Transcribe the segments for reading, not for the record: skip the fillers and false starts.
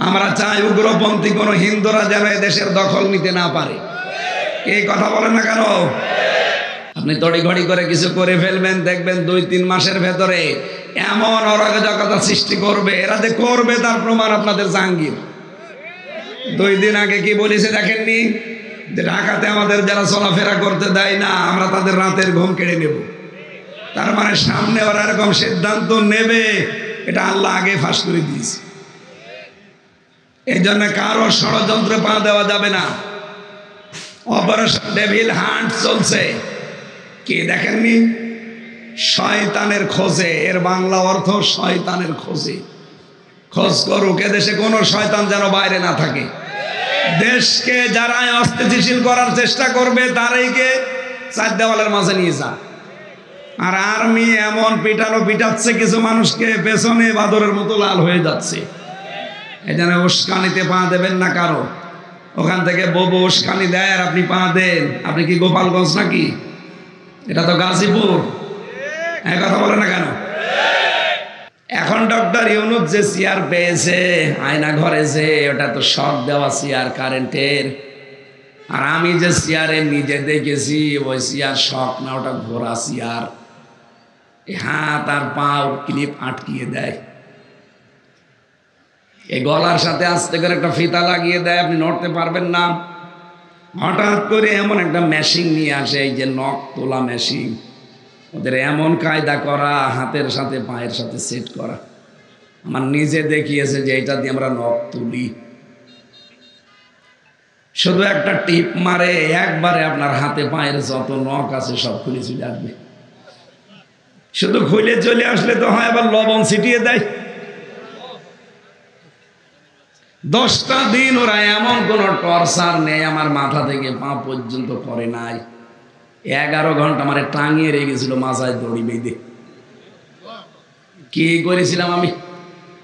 আমরা চাই উগ্রপন্থী কোনো হিন্দুরা যেন দেশের দখল নিতে না পারে। এই কথা বলেন না কেন? আপনি তড়িঘড়ি করে কিছু করে ফেলবেন, দেখবেন 2-3 মাসের ভেতরে এমন অরাজকতা সৃষ্টি করবে। এরা যে করবে তার প্রমাণ আপনাদের জাহাঙ্গীর 2 দিন আগে কি বলেছে দেখেননি? যে ঢাকাতে আমাদের যারা চলাফেরা করতে দেয় না, আমরা তাদের রাতের ঘুম কেড়ে নেব। তার মানে সামনে ওরা এরকম সিদ্ধান্ত নেবে, এটা আল্লাহ আগে ফাঁস করে দিয়েছে। এই জন্য কারো ষড়যন্ত্রে পা দেওয়া যাবে না। অপারেশন ডেভিল হান্ট চলছে, কি দেখেননি? শয়তানের খোঁজে, এর বাংলা অর্থ শয়তানের খোঁজে। খোঁজ করুক, এদেশে কোনো শয়তান যেন বাইরে না থাকে। দেশকে যারা অস্থিতিশীল করার চেষ্টা করবে তারাইকে 4 দেওয়ালের মাঝে নিয়ে যা। আর আর্মি এমন পিটাচ্ছে কিছু মানুষকে, পেছনে বাদরের মতো লাল হয়ে যাচ্ছে। এই জন্য উস্কানিতে পা দেবেন না কারো। ওখান থেকে ববু উস্কানি দেয় আর আপনি পা দেন। আপনি কি গোপালগঞ্জ নাকি? এটা তো গাজীপুর। এক কথা বলে না কেন? এখন ডক্টর ইউনূস যে চেয়ার পেয়েছে আয়না ঘরে, যে ওটা তো শক দেওয়া চেয়ার কারেন্টের। আর আমি যে চেয়ারে নিজে দেখেছি ওই চেয়ার শক না, ওটা ঘোড়া চেয়ার। হাত আর পাও ক্লিপ আটকিয়ে দেয়, এই গলার সাথে আস্তে করে একটা ফিতা লাগিয়ে দেয়, আপনি নড়তে পারবেন না। হঠাৎ করে এমন একটা মেশিন নিয়ে আসে, এই যে নখ তোলা মেশিন, ওদের এমন কায়দা করা, হাতের সাথে পায়ের সাথে সেট করা। আমার নিজে দেখিয়েছে যে এটা দিয়ে আমরা নখ তুলি। শুধু একটা টিপ মারে, একবারে আপনার হাতে পায়ের যত নখ আছে সব খুলে চলে আসবে। শুধু খুলে চলে আসলে তো হয়, আবার লবণ ছিটিয়ে দেয়। 10টা দিন ওরা এমন কোন টর্চার নেই আমার মাথা থেকে পা পর্যন্ত করে নাই। 11 ঘন্টা আমার টাঙিয়ে রেখেছিল মাথায় দড়ি বেঁধে। কি করেছিলাম আমি?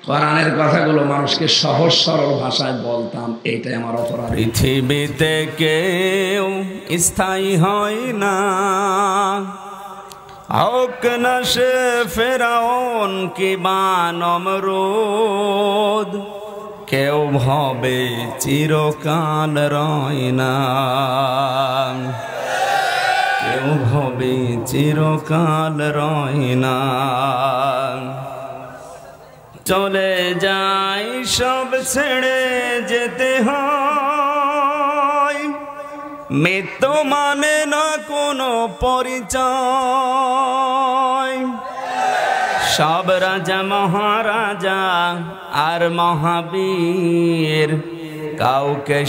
কোরআনের কথাগুলো মানুষকে সহজ সরল ভাষায় বলতাম, এইটাই আমার অপরাধ। পৃথিবীতে কেউ স্থায়ী হয় না, হোক না সে ফেরাউন কিংবা নমরুদ, কেউ ভাবে চিরকাল রয় না, কেউ ভাবে চিরকাল রয় না। চলে যাই সব ছেড়ে যেতে হয়, মৃত্যু মানে না কোনো পরিচয়। সব রাজা মহারাজা আর মহাবীর কাউকে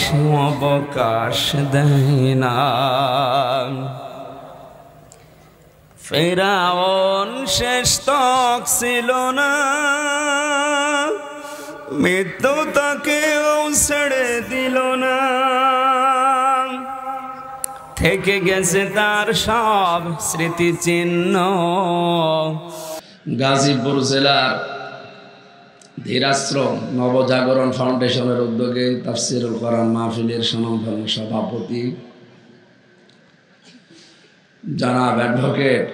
অবকাশ দেয় না। ফেরাউন শেষ তক ছিল না, মৃত্যু তাকেও ছেড়ে দিল না। থেকে গেছে তার সব স্মৃতিচিহ্ন। গাজীপুর জেলার ধীরাশ্রম নবজাগরণ ফাউন্ডেশনের উদ্যোগে তাফসিরুল কোরআন মাহফিলের সুনামধন্য সভাপতি জনাব অ্যাডভোকেট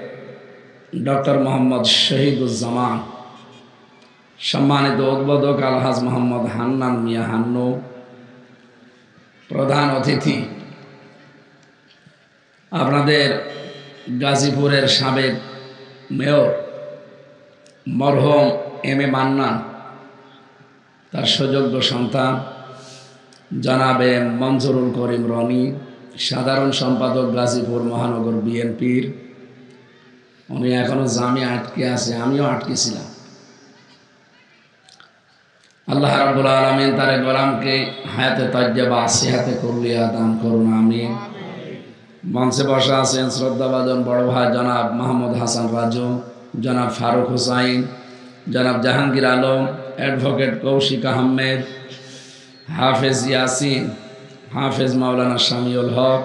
ডক্টর মোহাম্মদ শহীদুজ্জামান, সম্মানিত উদ্বোধক আলহাজ মোহাম্মদ হান্নান মিয়া হান্নু, প্রধান অতিথি আপনাদের গাজীপুরের সাবেক মেয়র মরহুম এম এ মান্নান, তার সুযোগ্য সন্তান জনাবে মঞ্জুরুল করিম রনি, সাধারণ সম্পাদক গাজীপুর মহানগর বিএনপির। উনি এখনো জামে আটকে আছে, আমিও আটকেছিলাম। আল্লাহ রাব্বুল আলামিন তার গোলামকে হায়াতে তাজ্জাবা সিহাতে কুল্লিয়া দান করুন, আমিন। মঞ্চে বসা আছেন শ্রদ্ধাভাজন বড় ভাই জনাব মাহমুদ হাসান রাজু, জনাব ফারুক হুসাইন, জনাব জাহাঙ্গীর আলম, অ্যাডভোকেট কৌশিক আহমেদ, হাফেজ ইয়াসিন, হাফেজ মাওলানা শামিউল হক।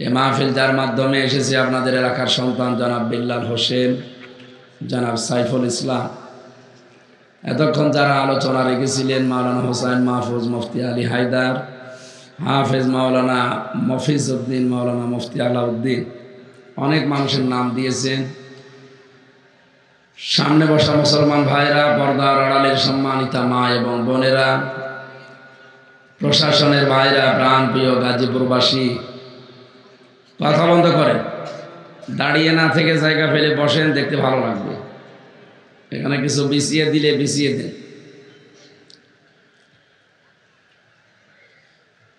এ মাহফিল যার মাধ্যমে এসেছে আপনাদের এলাকার সন্তান জনাব বিল্লাল হোসেন, জনাব সাইফুল ইসলাম। এতক্ষণ যারা আলোচনা রেখেছিলেন মাওলানা হোসাইন মাহফুজ, মুফতি আলী হায়দার, হাফেজ মাওলানা মফিজউদ্দিন, মাওলানা মুফতি আলাউদ্দিন, অনেক মানুষের নাম দিয়েছেন। সামনে বসা মুসলমান ভাইরা, পর্দার আড়ালের সম্মানিতা মা এবং বোনেরা, প্রশাসনের ভাইরা, প্রাণপ্রিয় গাজীপুরবাসী, কথা বন্ধ করেন, দাঁড়িয়ে না থেকে জায়গা ফেলে বসেন, দেখতে ভালো লাগবে। এখানে কিছু বিছিয়ে দিলে বিছিয়ে দেন।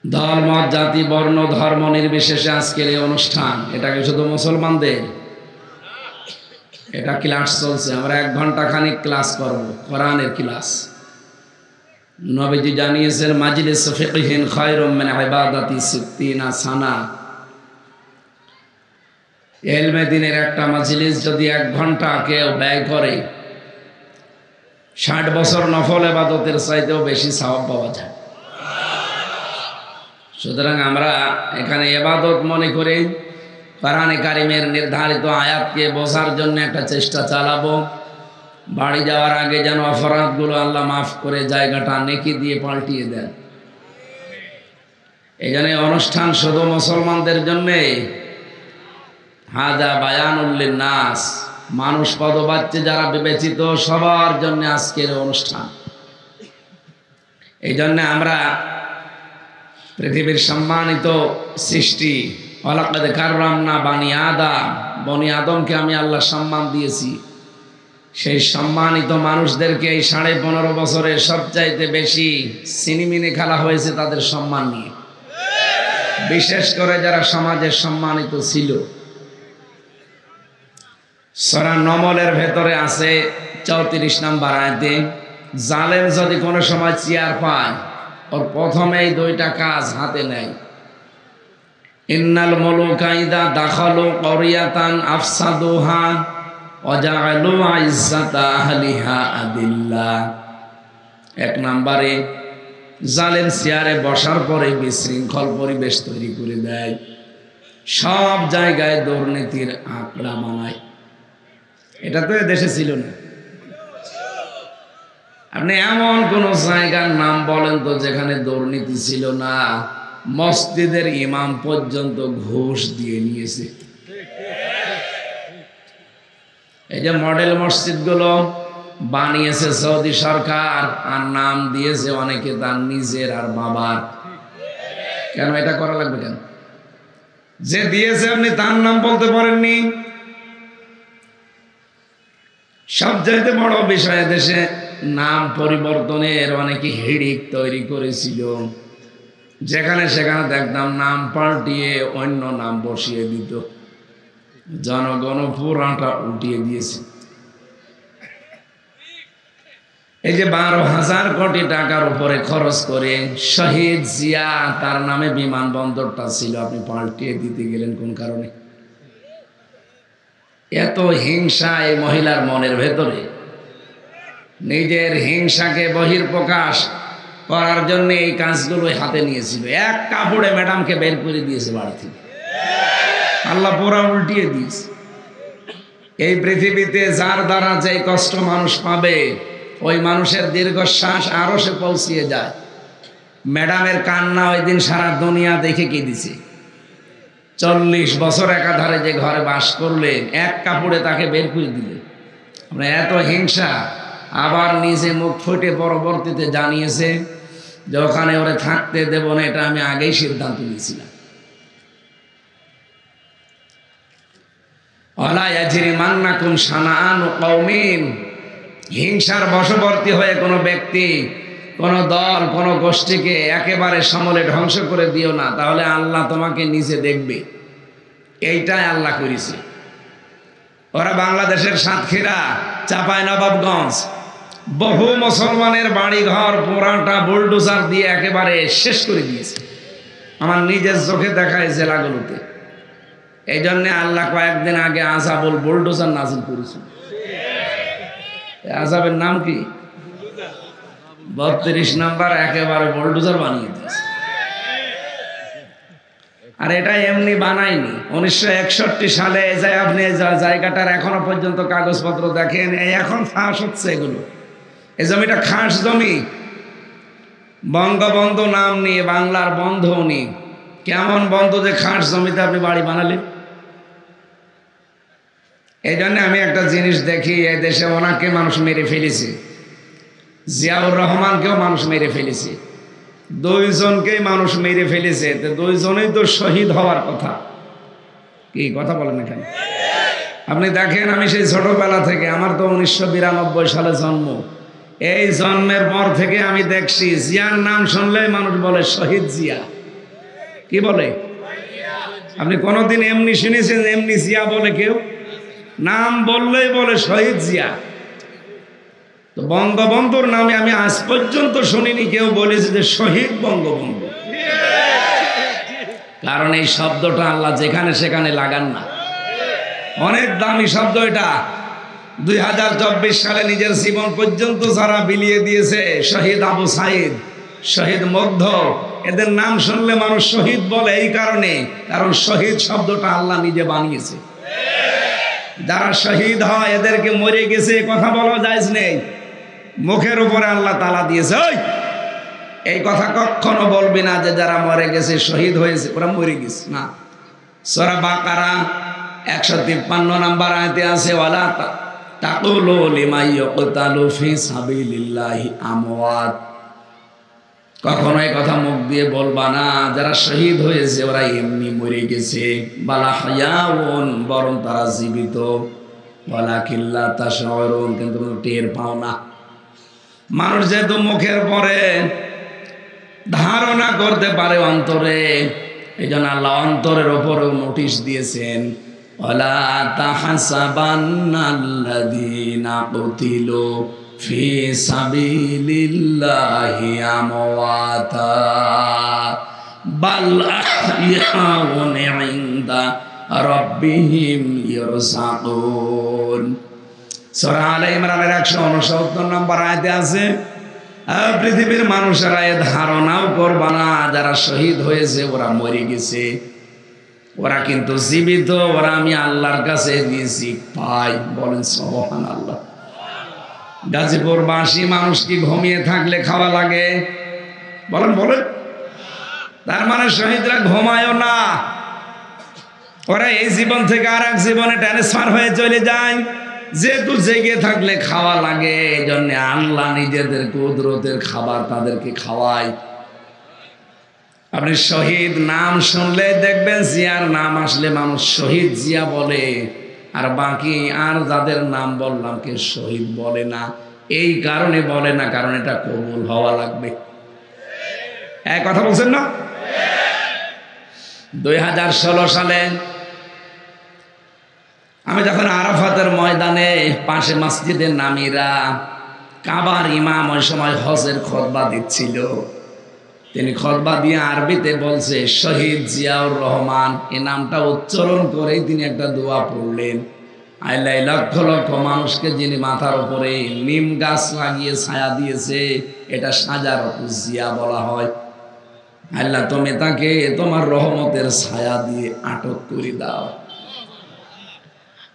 দল, মত, জাতি, বর্ণ, ধর্ম নির্বিশেষে আজকের এই অনুষ্ঠান, এটাকে শুধু মুসলমানদের, এটা ক্লাস চলছে। আমরা 1 ঘন্টা খানিক ক্লাস করব, কোরআনের ক্লাস। নবীজি জানিয়েছেন, মাজলিস ফিকহিন খায়রুম মিন ইবাদাতি 60 সানা। ইলমে দ্বীনের একটা মাজলিস যদি 1 ঘন্টা কেউ ব্যয় করে, 60 বছর নফল ইবাদতের চাইতেও বেশি সওয়াব পাওয়া যায়। সুতরাং আমরা এখানে ইবাদত মনে করে কোরআনে কারিমের নির্ধারিত আয়াতকে বোঝার জন্য একটা চেষ্টা চালাবো। বাড়ি যাওয়ার আগে যেন অপরাধগুলো আল্লাহ মাফ করে জায়গাটা নেকি দিয়ে পাল্টিয়ে দেন। এই জন্য অনুষ্ঠান শুধু মুসলমানদের জন্যে। হাদা বায়ানুল লিন্নাস, মানুষ পদবাচ্য যারা বিবেচিত সবার জন্য আজকের অনুষ্ঠান। এই জন্য আমরা পৃথিবীর সম্মানিত সৃষ্টি, ওয়ালাকাদ কাররামনা বানি আদম, বনি আদমকে আমি আল্লাহ সম্মান দিয়েছি। সেই সম্মানিত মানুষদেরকে এই 15.5 বছরে সবচাইতে বেশি সিনিমিনি খেলা হয়েছে তাদের সম্মান নিয়ে, বিশেষ করে যারা সমাজে সম্মানিত ছিল। সূরা নমলের ভেতরে আছে 34 নম্বর আয়াতে, জালেম যদি কোনো সময় চেয়ার পায়, ওর প্রথমেই 2টা কাজ হাতে নেয়। ইন্নাল মুলুকা ইযা দাখালু ক্বরিয়াতান আফসাদুহা ওয়া জাআলু ইজ্জাতা আহলিহা আদিল্লা। 1 নম্বরে, জালেম চেয়ারে বসার পরে বিশৃঙ্খল পরিবেশ তৈরি করে দেয়, সব জায়গায় দুর্নীতির আঁকড়া বানায়। এটা তো দেশে ছিল না। আপনি এমন কোন জায়গার নাম বলেন তো যেখানে দুর্নীতি ছিল না? মসজিদের ইমাম পর্যন্ত ঘুষ দিয়ে নিয়েছে। এই যে মডেল মসজিদগুলো বানিয়েছে সৌদি সরকার, আর নাম দিয়েছে অনেকে তার নিজের আর বাবার। কেন এটা করা লাগবে? কেন? যে দিয়েছে আপনি তার নাম বলতে পারেননি। সবচাইতে বড় বিষয়, দেশে নাম পরিবর্তনের অনেকে হিড়িক তৈরি করেছিল। যেখানে সেখানে দেখতাম নাম পাল্টিয়ে অন্য নাম বসিয়ে দিত, জনগণ পুরাটা উঠিয়ে দিয়েছে। এই যে 12,000 কোটি টাকার উপরে খরচ করে শহীদ জিয়া, তার নামে বিমানবন্দরটা ছিল, আপনি পাল্টিয়ে দিতে গেলেন কোন কারণে? এত হিংসা এই মহিলার মনের ভেতরে। নিজের হিংসাকে বহির্প্রকাশ করার জন্য এই কাজগুলো হাতে নিয়েছিল। 1 কাপড়ে ম্যাডামকে বের করে দিয়েছে বাড়ি থেকে। আল্লাহ পুরা উল্টিয়ে দিয়েছে। এই পৃথিবীতে যার দ্বারা যে কষ্ট মানুষ পাবে, ওই মানুষের দীর্ঘশ্বাস আরো সে পৌঁছিয়ে যায়। ম্যাডামের কান্না ওই দিন সারা দুনিয়া দেখে কি দিছে। 40 বছর একাধারে যে ঘরে বাস করলেন, 1 কাপড়ে তাকে বের করে দিলেন। আমরা এত হিংসা। আবার নিজে মুখ ফুটে পরবর্তীতে জানিয়েছে যে ওখানে ওরে থাকতে দেব না, এটা আমি আগেই সিদ্ধান্ত নিয়েছিলাম। ওয়ালা ইয়াজরিমান্নাকুম শানাআনু কওমিন, হিংসার বশবর্তী হয়ে কোনো ব্যক্তি, কোনো দল, কোনো গোষ্ঠীকে একেবারে সমূলে ধ্বংস করে দিও না, তাহলে আল্লাহ তোমাকে নিজে দেখবে। এইটাই আল্লাহ করেছে। ওরা বাংলাদেশের সাতক্ষীরা, চাঁপাইনবাবগঞ্জ, বহু মুসলমানের বাড়ি ঘর পুরাটা বুলডোজার দিয়ে একেবারে শেষ করে দিয়েছে। আমার নিজের চোখে দেখা এই জেলাগুলোতে। এই জন্যে আল্লাহ কয়েকদিন আগে আযাবুল বুলডোজার নাযিল করেছে। আযাবের নাম কি? 32 নম্বর, একেবারে বুলডোজার বানিয়ে দিয়েছে। আর এটা এমনি বানায়নি। 1961 সালে যায়, আপনি জায়গাটার এখনো পর্যন্ত কাগজপত্র দেখেন, এখন ফাঁস হচ্ছে এগুলো। এই জমিটা খাস জমি, বঙ্গবন্ধু নাম নিয়ে, বাংলার বন্ধু উনি। কেমন বন্ধু যে খাস জমিতে আপনি বাড়ি বানালেন? এই জন্য আমি একটা জিনিস দেখি, এই দেশে ওনাকে মানুষ মেরে ফেলেছে, জিয়াউর রহমানকেও মানুষ মেরে ফেলেছে, দুইজনকেই মানুষ মেরে ফেলেছে। তো দুইজনেই তো শহীদ হওয়ার কথা। কি কথা বলেন এখানে? আপনি দেখেন, আমি সেই ছোটবেলা থেকে, আমার তো 1992 সালে জন্ম, এই জন্মের পর থেকে আমি দেখছি জিয়ার নাম শুনলেই মানুষ বলে শহীদ জিয়া। কি বলে? আপনি কোনোদিন এমনি শুনেছেন এমনি জিয়া বলে কেউ? নাম বললেই বলে শহীদ জিয়া। তো বঙ্গবন্ধুর নামে আমি আজ পর্যন্ত শুনিনি কেউ বলেছে যে শহীদ বঙ্গবন্ধু। কারণ এই শব্দটা আল্লাহ যেখানে সেখানে লাগান না, অনেক দামি শব্দ এটা। 2024 সালে নিজের জীবন পর্যন্ত যারা বিলিয়ে দিয়েছে, শহীদ আবু সাইদ, শহীদ মধ্য, এদের নাম শুনলে মানুষ শহীদ বলে এই কারণে, কারণ শহীদ শব্দটা আল্লাহ নিজে বানিয়েছে। যারা শহীদ হয় এদেরকে মরে গেছে কথা বলা যায় নেই, মুখের উপরে আল্লাহ তালা দিয়েছে। এই কথা কখনো বলবি না যে যারা মরে গেছে শহীদ হয়েছে ওরা মরে গেছে, না। সূরা বাকারা 153 নম্বর আয়াতে আছে, ওয়ালা তাকুলু লিমান ইয়াকতালু ফি সাবিলিল্লাহি আমওয়াত। কখনো এই কথা মুখ দিয়ে বলবা না যারা শহীদ হয়েছে ওরা এমনি মরে গেছে, বালা হায়াউন, বরং তারা জীবিত, ওয়ালাকিন লা তাশউরুন, কিন্তু টের পাও না। মানুষ যেহেতু মুখের পরে ধারণা করতে পারে অন্তরে, এই জন্য আল্লাহ অন্তরের ওপরেও নোটিশ দিয়েছেন, ওয়ালা তাহসাবান্নাল্লাযীনা কুতিলু ফি সাবিলিল্লাহি আমওয়াতা বাল আহইয়াউন ইনদা রাব্বিহিম ইরযাকুন। সূরা আলে ইমরানের 169 নম্বর আয়াতে আছে, পৃথিবীর মানুষেরা এ ধারণাও করবা না যারা শহীদ হয়েছে ওরা মরে গেছে, ওরা কিন্তু জীবিত, ওরা আমি আল্লাহর কাছে দিয়েছি পাই। বলেন সুবহানাল্লাহ। গাজীপুরবাসী মানুষ কি ঘুমিয়ে থাকলে খাওয়া লাগে? বলেন বলেন। তার মানে শহীদরা ঘুমায়ও না, ওরা এই জীবন থেকে আর এক জীবনে ট্রান্সফার হয়ে চলে যায়। যেহেতু জেগে থাকলে খাওয়া লাগে, এই জন্য আল্লাহ নিজেদের কুদরতের খাবার তাদেরকে খাওয়ায়। আপনি শহীদ নাম শুনলে দেখবেন জিয়ার নাম আসলে মানুষ শহীদ জিয়া বলে, আর বাকি আর যাদের নাম বললাম কে শহীদ বলে না। এই কারণে বলে না, কারণ এটা কবুল হওয়া লাগবে। এক কথা বলছেন না? 2016 সালে আমি যখন আরাফাতের ময়দানে পাশে মসজিদের নামিরা, কাবার ইমাম ওই সময় হজের খুতবা দিচ্ছিল, তিনি খুতবা দিয়ে আরবিতে বলছে শহীদ জিয়াউর রহমান, এই নামটা উচ্চারণ করেই তিনি একটা দোয়া পড়লেন। আল্লাহ লক্ষ লক্ষ মানুষকে যিনি মাথার উপরে নিম গাছ লাগিয়ে ছায়া দিয়েছে, এটা শাজারাতুল জিয়া বলা হয়। আল্লাহ তুমি তাকে তোমার রহমতের ছায়া দিয়ে আটক করে দাও।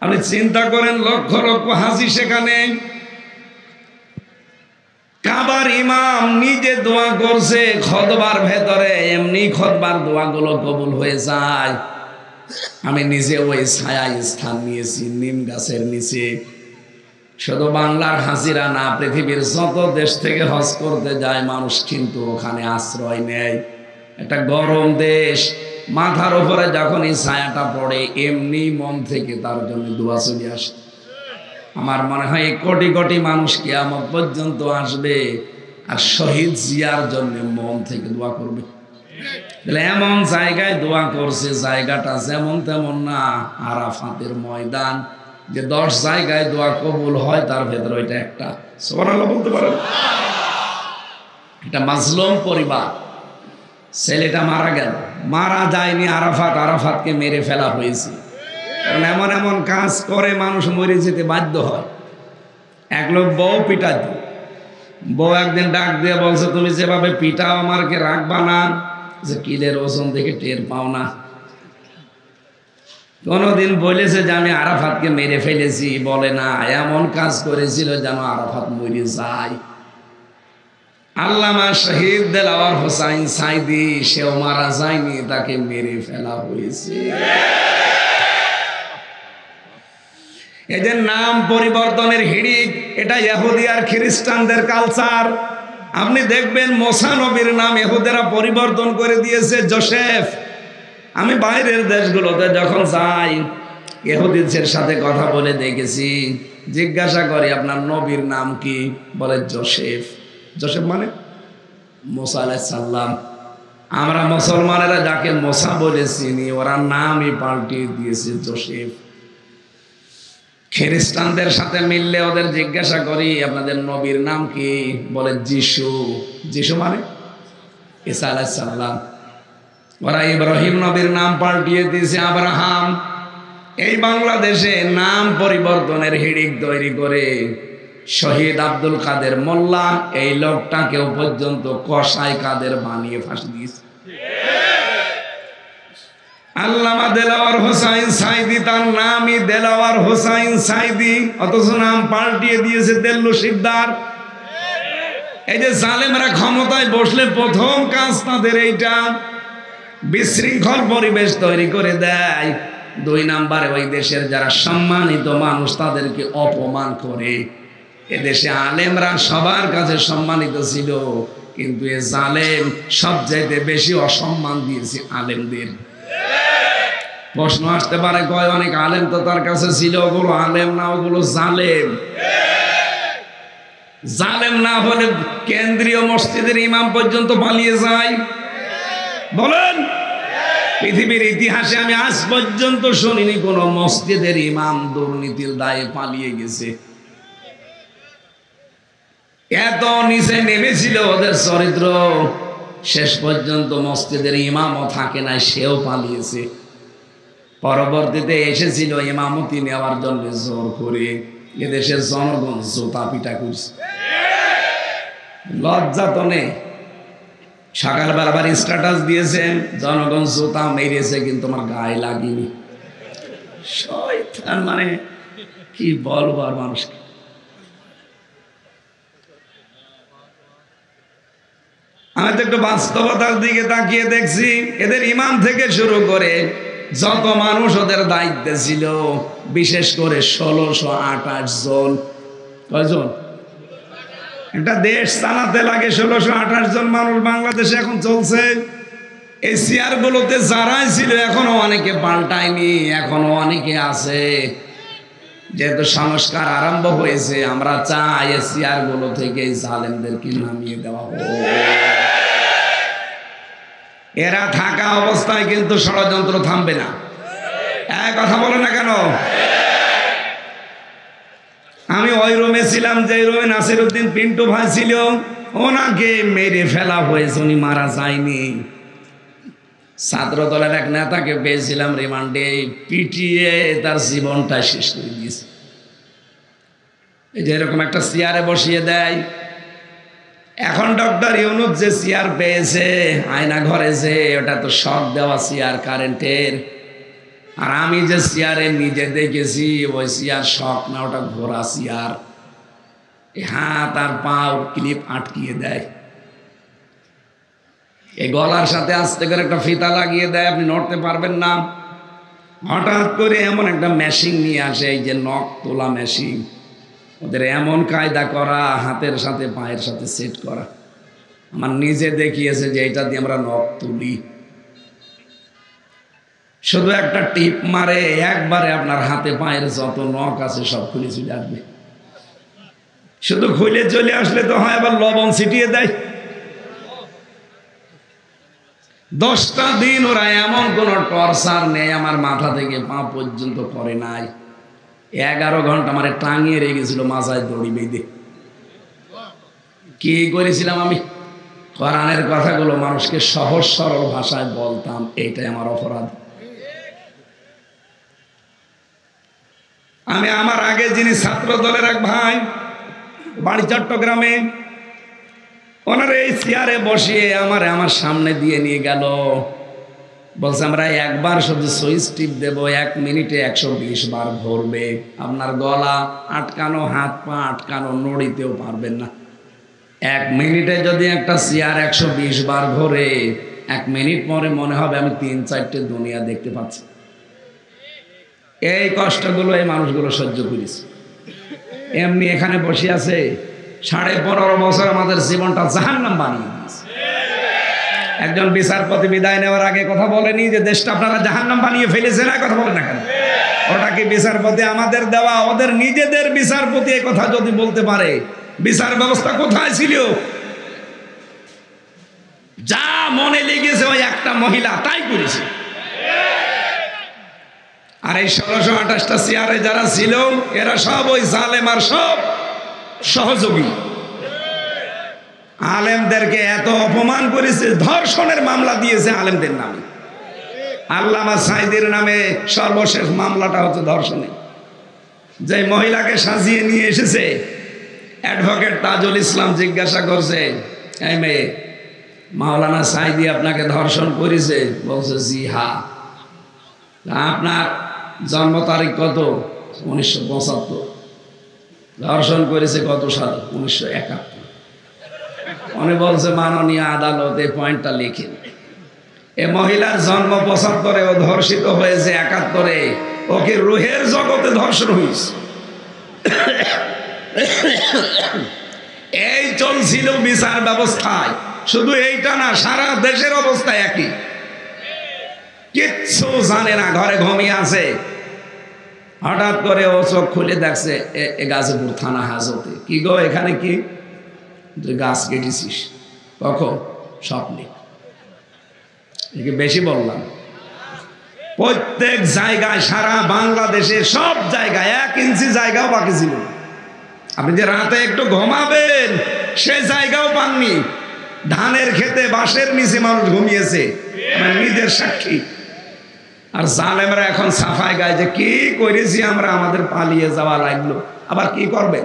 আপনি চিন্তা করেন, লক্ষ লক্ষ হাজি সেখানে, কাবার ইমাম নিজে দোয়া করছে খুতবার ভেতরে, এমনি খুতবার দোয়াগুলো কবুল হয়ে যায়। আমি নিজে ওই ছায়া স্থান নিয়েছি নিম গাছের নিচে। শুধু বাংলার হাজিরা না, পৃথিবীর যত দেশ থেকে হজ করতে যায় মানুষ কিন্তু ওখানে আশ্রয় নেয়। একটা গরম দেশ, মাথার উপরে যখন এই ছায়াটা পড়ে এমনি মন থেকে তার জন্য দোয়া চলে আসে। আমার মনে হয় কোটি কোটি মানুষ কিয়ামত পর্যন্ত আসবে আর শহীদ জিয়ার জন্য মন থেকে দোয়া করবে। তাহলে এমন জায়গায় দোয়া করছে, জায়গাটা যেমন তেমন না, আরাফাতের ময়দান, যে 10 জায়গায় দোয়া কবুল হয় তার ভেতরে এটা একটা। সুবহানাল্লাহ বলতে পারেন? এটা মাজলুম পরিবার, ছেলেটা মারা গেল, মারা যায়নি আরাফাত, আরাফাতকে মেরে ফেলা হয়েছে। কারণ এমন এমন কাজ করে মানুষ মরে যেতে বাধ্য হয়। এক লোক বউ পিটাত, বউ একদিন ডাক দিয়ে বলছে তুমি যেভাবে পিটাও আমাকে রাখবা না, যে কিলের ওজন দেখে টের পাও না। কোনদিন বলেছে যে আমি আরাফাতকে মেরে ফেলেছি? বলে না, এমন কাজ করেছিল যেন আরাফাত মরে যায়। আল্লামা শহীদ দেলাওয়ার হোসাইন সাইদি, সেও মারা যায়নি, তাকে মেরে ফেলা হয়েছে। এই যে নাম পরিবর্তনের হিড়িক, এটা ইহুদি আর খ্রিস্টানদের কালচার। আপনি দেখবেন মোসা নবীর নাম ইহুদেরা পরিবর্তন করে দিয়েছে জোসেফ। আমি বাইরের দেশগুলোতে যখন যাই, ইহুদিদের সাথে কথা বলে দেখেছি, জিজ্ঞাসা করি আপনার নবীর নাম কি, বলে জোসেফ। জোসেফ মানে মোসা আলাইহিস সালাম। আমরা মুসলমানেরা যাকে মোসা বলে চিনি, ওরা নামই পাল্টিয়ে দিয়েছে জোসেফ। খ্রিস্টানদের সাথে মিললে ওদের জিজ্ঞাসা করি আপনাদের নবীর নাম কি, বলে যিশু। যিশু মানে ঈসা আলাইহিস সালাম। ওরা ইব্রাহিম নবীর নাম পাল্টিয়ে দিয়েছে আব্রাহাম। এই বাংলাদেশে নাম পরিবর্তনের হিড়িক তৈরি করে শহীদ আব্দুল কাদের মোল্লা, এই লোকটাকেও পর্যন্ত কসাই কাদের বানিয়ে ফাঁসি দিয়েছে। আল্লামা দেলাওয়ার হোসাইন সাইদি, তার নামই দেলাওয়ার হোসাইন সাইদি, অথচ নাম পাল্টিয়ে দিয়েছে দেল্লু শিকদার। এই যে জালেমরা ক্ষমতায় বসলে প্রথম কাজ তাদের এইটা, বিশৃঙ্খল পরিবেশ তৈরি করে দেয়। 2 নম্বরে ওই দেশের যারা সম্মানিত মানুষ তাদেরকে অপমান করে। এদেশে আলেমরা সবার কাছে সম্মানিত ছিল, কিন্তু এ জালেম সবচাইতে বেশি অসম্মান দিয়েছে আলেমদের। প্রশ্ন আসতে পারে, কয় অনেক আলেম তো তার কাছে ছিল, ওগুলো আলেম না, ওগুলো জালেম। জালেম না হলে কেন্দ্রীয় মসজিদের ইমাম পর্যন্ত পালিয়ে যায়? বলেন, পৃথিবীর ইতিহাসে আমি আজ পর্যন্ত শুনিনি কোন মসজিদের ইমাম দুর্নীতির দায়ে পালিয়ে গেছে। এত নিচে নেমেছিল ওদের চরিত্র, শেষ পর্যন্ত মসজিদের ইমামও থাকে নাই, সেও পালিয়েছে। পরবর্তীতে এসেছিল ইমামতি নেওয়ার জন্য জোর করে, এদেশের জনগণ জোতা পিটা করছে। লজ্জা তো নেই। সকালবেলা আবার স্ট্যাটাস দিয়েছেন, জনগণ জোতা মেরেছে কিন্তু আমার গায়ে লাগেনি। শয়তান, মানে কি বলবো আর মানুষকে। আমি তো একটু বাস্তবতার দিকে তাকিয়ে দেখছি, এদের ইমাম থেকে শুরু করে যত মানুষ ওদের দায়িত্বে ছিল, বিশেষ করে 1628 জন। কয়জন? একটা দেশ চালাতে লাগে 1628 জন মানুষ। বাংলাদেশে এখন চলছে, এই চেয়ারগুলোতে যারাই ছিল এখনো অনেকে পাল্টায়নি, এখনো অনেকে আছে। যেহেতু সংস্কার আরম্ভ হয়েছে, আমরা চাই এই চেয়ারগুলো থেকে জালেমদেরকে নামিয়ে দেওয়া হোক। এরা থাকা অবস্থায় কিন্তু ষড়যন্ত্র থামবে না। এক কথা বলে না কেন? আমি ওই রুমে ছিলাম যে রুমে নাসিরউদ্দিন পিন্টু ভাই ছিল, ওনাকে মেরে ফেলা হয়েছে, উনি মারা যায়নি। ছাত্র দলের এক নেতাকে পেয়েছিলাম রিমান্ডে, পিটিয়ে তার জীবনটা শেষ করে দিয়েছে। এই যে এরকম একটা চেয়ারে বসিয়ে দেয়। এখন ডক্টর ইউনূস যে চেয়ার পেয়েছে আয়না ঘরে, যে ওটা তো শক দেওয়া চেয়ার কারেন্টের। আর আমি যে চেয়ারে নিজে দেখেছি, ওই চেয়ার শক না, ওটা ঘোড়া চেয়ার। হাত আর পাও ক্লিপ আটকিয়ে দেয়, এই গলার সাথে আস্তে করে একটা ফিতা লাগিয়ে দেয়, আপনি নড়তে পারবেন না। হঠাৎ করে এমন একটা মেশিন নিয়ে আসে, এই যে নখ তোলা মেশিন, ওদের এমন কায়দা করা, হাতের সাথে পায়ের সাথে সেট করা। আমার নিজে দেখিয়েছে যে এটা দিয়ে আমরা নখ তুলি। শুধু একটা টিপ মারে, একবারে আপনার হাতে পায়ের যত নখ আছে সব খুলে চলে আসবে। শুধু খুলে চলে আসলে তো হয়, আবার লবণ ছিটিয়ে দেয়। 10টা দিন ওরা এমন কোন টর্চার নেই আমার মাথা থেকে পা পর্যন্ত করে নাই। 11 ঘন্টা আমার টাঙিয়ে রেখেছিল মাথায় দড়ি বেঁধে। কি করেছিলাম আমি? কোরআনের কথাগুলো মানুষকে সহজ সরল ভাষায় বলতাম, এইটাই আমার অপরাধ। আমি আমার আগে যিনি ছাত্র দলের এক ভাই, বাড়ি চট্টগ্রামে, ওনার এই চেয়ারে বসিয়ে আমার সামনে দিয়ে নিয়ে গেল, বলছে আমরা একবার শুধু সুইচ টিপ দেবো, 1 মিনিটে 120 বার ঘুরবে, আপনার গলা আটকানো, হাত পা আটকানো, নড়িতেও পারবেন না। 1 মিনিটে যদি একটা চেয়ার 120 বার ঘোরে, 1 মিনিট পরে মনে হবে আমি 3-4টে দুনিয়া দেখতে পাচ্ছি। এই কষ্টগুলো এই মানুষগুলো সহ্য করেছে। এমনি এখানে বসে আছে 15.5 বছর আমাদের জীবনটা জাহান্নাম বানিয়ে দিয়েছে। একজন বিচারপতি বিদায় নেওয়ার আগে কথা বলেনি যে দেশটা আপনারা জাহান্নাম বানিয়ে ফেলেছে, না কথা বলেন না কেন? ওটা কি বিচারপতি আমাদের দেওয়া? ওদের নিজেদের বিচারপতি এই কথা যদি বলতে পারে, বিচার ব্যবস্থা কোথায় ছিল? যা মনে লেগেছে ওই একটা মহিলা তাই করেছে। আর এই 1628টা চেয়ারে যারা ছিল এরা সব ওই জালেম আর সব সহযোগী। আলেমদেরকে এত অপমান করেছে, ধর্ষণের মামলা দিয়েছে আলেমদের নামে। আল্লামা সাইদের নামে সর্বশেষ মামলাটা হচ্ছে ধর্ষণে। যে মহিলাকে সাজিয়ে নিয়ে এসেছে, অ্যাডভোকেট তাজুল ইসলাম জিজ্ঞাসা করছে, এই মেয়ে, মাওলানা সাইদি আপনাকে ধর্ষণ করেছে? বলছে জি হ্যাঁ। আপনার জন্ম তারিখ কত? 1975। ধর্ষণ করেছে কত সাল? 1971। উনি বলছে মাননীয় আদালত এই পয়েন্টটা লিখেন। এ মহিলার জন্ম 75-এ, ও ধর্ষিত হয়েছে 71-এ। ওকে রুহের জগতে ধর্ষণ হয়েছে। এই চলছিল বিচার ব্যবস্থায়। শুধু এইটা না, সারা দেশের অবস্থা একই। কিচ্ছু জানে না, ঘরে ঘুমিয়ে আছে। হঠাৎ করে ও চোখ খুলে দেখছে গাজীপুর থানা হাজতে। কি গো, এখানে কি? তুই গাছ কেটেছিস? কখন? স্বপ্নে। বেশি বললাম? প্রত্যেক জায়গায়, সারা বাংলাদেশে সব জায়গায় 1 ইঞ্চি জায়গাও বাকি ছিল। আপনি যে রাতে একটু ঘুমাবেন সে জায়গাও পাননি। ধানের খেতে বাঁশের নিচে মানুষ ঘুমিয়েছে, আমার নিজের সাক্ষী। আর জালেমরা এখন সাফাই গায় যে কি করেছি আমরা, আমাদের পালিয়ে যাওয়া লাগলো। আবার কি করবেন?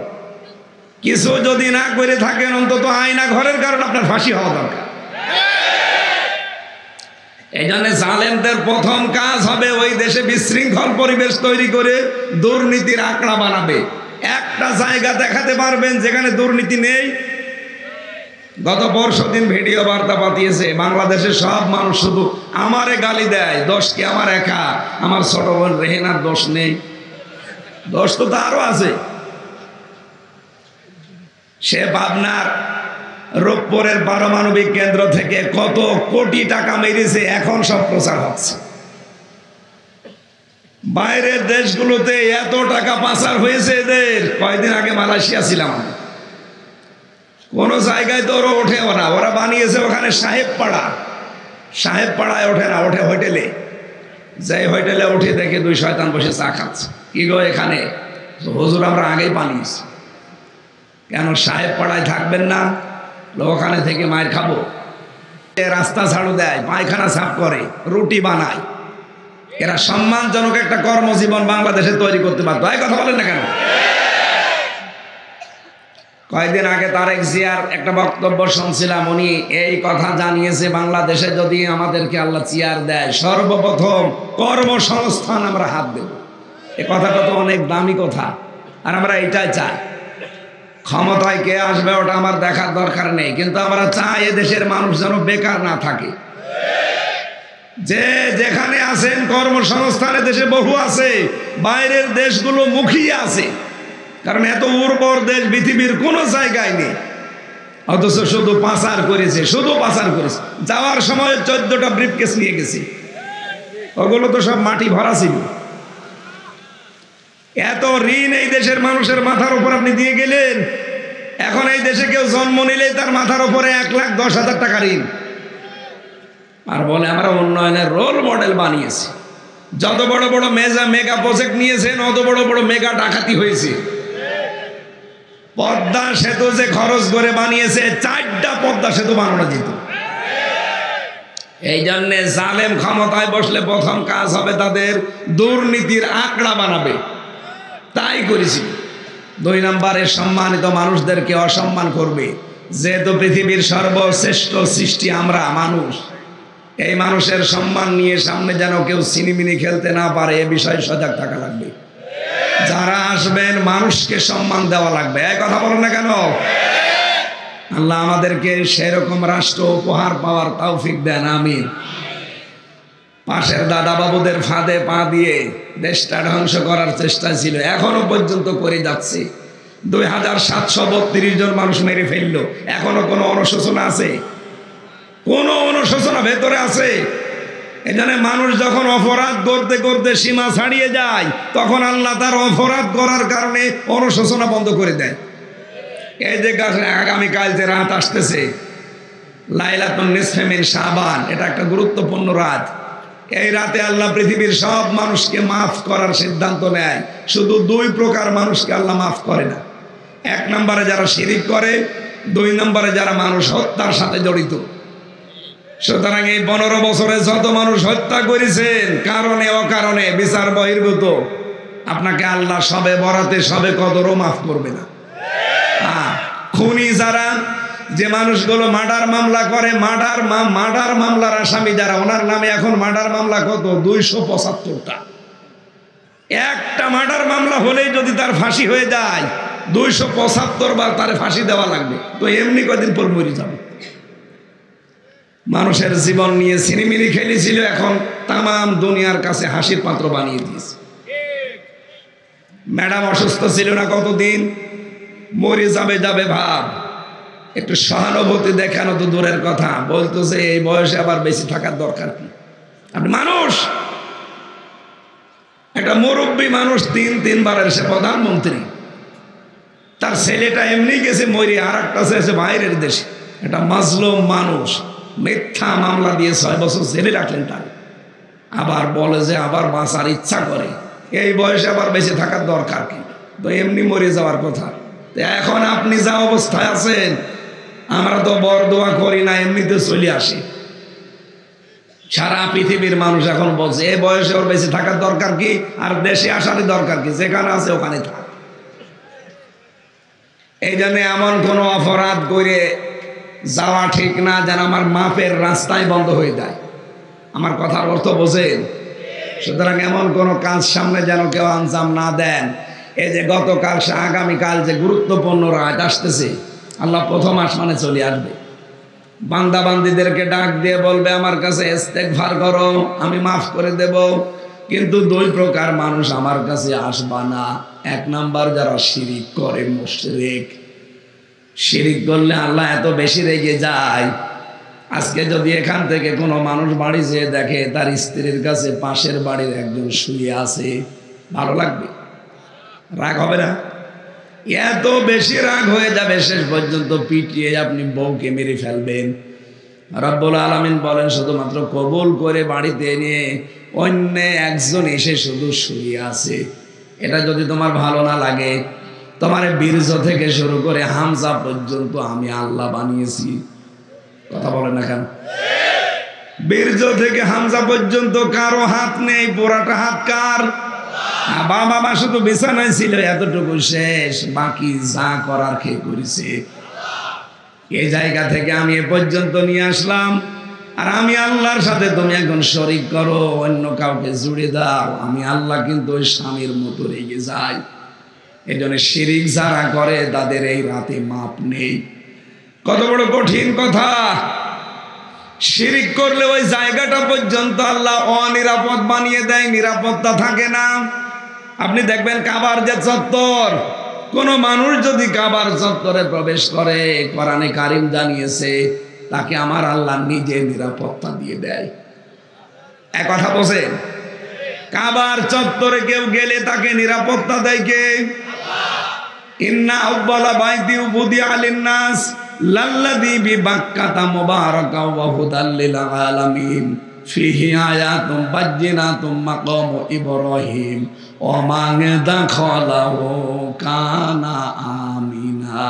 কিছু যদি না করে থাকেন, অন্তত আয়না ঘরের কারণ আপনার ফাঁসি হওয়া দরকার। এই জন্য জালেমদের প্রথম কাজ হবে ওই দেশে বিশৃঙ্খল পরিবেশ তৈরি করে দুর্নীতির আঁকড়া বানাবে। একটা জায়গা দেখাতে পারবেন যেখানে দুর্নীতি নেই? গত পরশুদিন ভিডিও বার্তা পাঠিয়েছে, বাংলাদেশে সব মানুষ শুধু আমারে গালি দেয়। দোষ কি আমার একা? আমার ছোট বোন রেহেনার দোষ নেই? দোষ তো তারও আছে। সে পাবনার রূপপুরের পারমাণবিক কেন্দ্র থেকে কত কোটি টাকা মেরেছে, এখন সব প্রচার হচ্ছে। বাইরের দেশগুলোতে এত টাকা পাচার হয়েছে এদের। কয়েকদিন আগে মালয়েশিয়া ছিলাম, কোন জায়গায় তো ওরা ওঠেও না। ওরা বানিয়েছে ওখানে সাহেব পাড়া। সাহেব পাড়ায় ওঠে না, ওঠে হোটেলে। যাই হোটেলে উঠে দেখে 2 শয়তান বসে চা খাচ্ছে। কি গো এখানে? হুজুর আমরা আগেই পালিয়েছি। কেন সাহেব পাড়ায় থাকবেন না? ওখানে থেকে মায়ের খাবো। রাস্তা ঝাড়ু দেয়, পায়খানা সাফ করে, রুটি বানায়। এরা সম্মানজনক একটা কর্মজীবন বাংলাদেশে তৈরি করতে পারতো। এই কথা বলেন না কেন? কয়েকদিন আগে তারেক জিয়ার একটা বক্তব্য শুনছিলাম। উনি এই কথা জানিয়েছে, বাংলাদেশে যদি আমাদেরকে আল্লাহ চেয়ার দেয়, সর্বপ্রথম কর্মসংস্থান আমরা হাত দেব। এই কথাটা তো অনেক দামি কথা, আর আমরা এটাই চাই। ক্ষমতায় কে আসবে ওটা আমার দেখার দরকার নেই, কিন্তু আমরা চাই এদেশের মানুষ যেন বেকার না থাকে। যে যেখানে আছেন কর্মসংস্থানে দেশে বহু আছে, বাইরের দেশগুলো মুখিয়ে আছে। কারণ এত উর্বর দেশ পৃথিবীর কোনো জায়গায় নেই, অথচ শুধু পাচার করেছে, শুধু পাচার করেছে। যাওয়ার সময় 14টা ব্রিফকেস নিয়ে গেছে, ওগুলো তো সব মাটি ভরা ছিল। এত ঋণ এই দেশের মানুষের মাথার উপর আপনি দিয়ে গেলেন। এখন এই দেশে কেউ জন্ম নিলেই তার মাথার উপরে 1,10,000 টাকা ঋণ। আর বলে আমরা উন্নয়নের রোল মডেল বানিয়েছি। যত বড় বড় মেগা প্রজেক্ট নিয়েছেন, অত বড় বড় মেগা ডাকাতি হয়েছে। পদ্মা সেতু যে খরচ করে বানিয়েছে, 4টা পদ্মা সেতু বানানো যেত। এই জন্যে জালেম ক্ষমতায় বসলে প্রথম কাজ হবে তাদের দুর্নীতির আঁকড়া বানাবে। তাই করেছি। 2 নম্বরে সম্মানিত মানুষদেরকে অসম্মান করবে। যেহেতু পৃথিবীর সর্বশ্রেষ্ঠ সৃষ্টি আমরা মানুষ, এই মানুষের সম্মান নিয়ে সামনে যেন কেউ সিনিমিনি খেলতে না পারে, এ বিষয়ে সজাগ থাকা লাগবে। যারা আসবেন মানুষকে সম্মান দেওয়া লাগবে। এই কথা বলেন না কেন? আল্লাহ আমাদেরকে সেরকম রাষ্ট্র উপহার পাওয়ার তৌফিক দেন, আমিন। পাশের দাদা বাবুদের ফাঁদে পা দিয়ে দেশটা ধ্বংস করার চেষ্টা ছিল, এখনো পর্যন্ত করে যাচ্ছে। 2732 জন মানুষ মেরে ফেললো, এখনো কোনো অনুশোচনা আছে? কোনো অনুশোচনা ভেতরে আছে? এখানে মানুষ যখন অপরাধ করতে করতে সীমা ছাড়িয়ে যায়, তখন আল্লাহ তার অপরাধ করার কারণে অনুশোচনা বন্ধ করে দেয়। এই যে আগামীকাল যে রাত আসতেছে, লাইলাতুন নিসফে মিন শাবান, এটা একটা গুরুত্বপূর্ণ রাত। এই রাতে আল্লাহ পৃথিবীর সব মানুষকে মাফ করার সিদ্ধান্ত নেয়। শুধু 2 প্রকার মানুষকে আল্লাহ মাফ করে না। 1 নম্বরে যারা শিরিক করে, 2 নম্বরে যারা মানুষ হত্যার সাথে জড়িত। সুতরাং এই 15 বছরে যত মানুষ হত্যা করেছেন কারণে অকারণে বিচার বহির্ভূত, আপনাকে আল্লাহ সবে বরাতে সবে কদরও মাফ করবে না। খুনি যারা, যে মানুষগুলো মার্ডার মামলা করে, মার্ডার মামলার আসামি যারা, ওনার নামে এখন মার্ডার মামলা কত? 275টা। একটা মার্ডার মামলা হলেই যদি তার ফাঁসি হয়ে যায়, 275 বার তার ফাঁসি দেওয়া লাগবে। তো এমনি কদিন পর মরে যাবে। মানুষের জীবন নিয়ে সিনেমিনি খেলেছিল, এখন তামাম দুনিয়ার কাছে হাসির পাত্র বানিয়ে দিয়েছে। ম্যাডাম অসুস্থ ছিল না কতদিন, মরে যাবে ভাব, একটু সহানুভূতি দেখানো তো দূরের কথা, বলতেছে এই বয়সে আবার বেশি থাকার দরকার কি? আপনি মানুষ, একটা মুরব্বী মানুষ, 3 সে প্রধানমন্ত্রী, তার ছেলেটা এমনি গেছে মরে, আর একটা আছে বাইরের দেশে, একটা মাজলুম মানুষ, মিথ্যা মামলা দিয়ে 6 বছর জেলে রাখলেন তার, আবার বলে যে আবার বাঁচার ইচ্ছা করে, এই বয়সে আবার বেঁচে থাকার দরকার কি? তো এমনি মরে যাওয়ার কথা। এখন আপনি যা অবস্থায় আছেন, আমরা তো বরদোয়া করি না, এমনিতে চলে আসি। সারা পৃথিবীর মানুষ এখন বলছে এই বয়সে ওর বেঁচে থাকার দরকার কি, আর দেশে আসারই দরকার কি? যেখানে আছে ওখানে থাক। এই জন্য এমন কোনো অপরাধ করে যাওয়া ঠিক না যেন আমার মাপের রাস্তায় বন্ধ হয়ে যায়। আমার কথার অর্থ বোঝেন? সুতরাং এমন কোনো কাজ সামনে যেন কেউ আঞ্জাম না দেন। এই যে গতকাল, আগামীকাল যে গুরুত্বপূর্ণ রাত আসতেছে, আল্লাহ প্রথম আসমানে চলে আসবে, বান্দা বান্দিদেরকে ডাক দিয়ে বলবে আমার কাছে ইস্তেগফার করো, আমি মাফ করে দেব। কিন্তু 2 প্রকার মানুষ আমার কাছে আসবা না। 1 নাম্বার যারা শিরিক করে, মুশরিক। শিরিক করলে আল্লাহ এত বেশি রেগে যায়, আজকে যদি এখান থেকে কোনো মানুষ বাড়ি যেয়ে দেখে তার স্ত্রীর কাছে পাশের বাড়ির একজন শুয়ে আছে, ভালো লাগবে? রাগ হবে না? এত বেশি রাগ হয়ে যাবে, শেষ পর্যন্ত পিটিয়ে আপনি বউকে মেরে ফেলবেন। রব্বুল আলামিন বলেন শুধুমাত্র কবুল করে বাড়িতে এনে অন্য একজন এসে শুধু শুয়ে আছে, এটা যদি তোমার ভালো না লাগে, তোমার বীর্য থেকে শুরু করে হামজা পর্যন্ত আমি আল্লাহ বানিয়েছি। কথা বলেন না কেন? বীর্য থেকে হামজা পর্যন্ত কারো হাত নেই, পুরাটা হাত কার? বাবা মা শুধু বিছানায় ছিল, এতটুকু শেষ, বাকি যা করার খেয়ে করেছে। এই জায়গা থেকে আমি এ পর্যন্ত নিয়ে আসলাম, আর আমি আল্লাহর সাথে তুমি এখন শরীক করো, অন্য কাউকে জুড়ে দাও, আমি আল্লাহ কিন্তু ওই স্বামীর মতো রেগে যাই। এই জন্য শিরিক যারা করে তাদের এই রাতে মাপ নেই। কত বড় কঠিন কথা! শিরিক করলে ওই জায়গাটা পর্যন্ত আল্লাহ অনিরাপদ বানিয়ে দেয়, নিরাপত্তা থাকে না। আপনি দেখবেন কাবার যে চত্বর, কোন মানুষ যদি কাবার চত্বরে প্রবেশ করে, কোরআনে কারিম জানিয়েছে তাকে আমার আল্লাহ নিজে নিরাপত্তা দিয়ে দেয়। এক কথা বলেন, কাবার চত্বরে কেউ গেলে তাকে নিরাপত্তা দেয় কে? ইন্না আউয়ালা বাইতি উবুদিয়া লিন-নাস লাল্লাযী বিবাক্কাতা মুবারাকাও ওয়া হুদাল লিল আলামিন ফিহি আয়াতুম বাজ্জিনাতুম মাকামু ইব্রাহিম ওয়া মান দাখালাহু কানা আমিনা।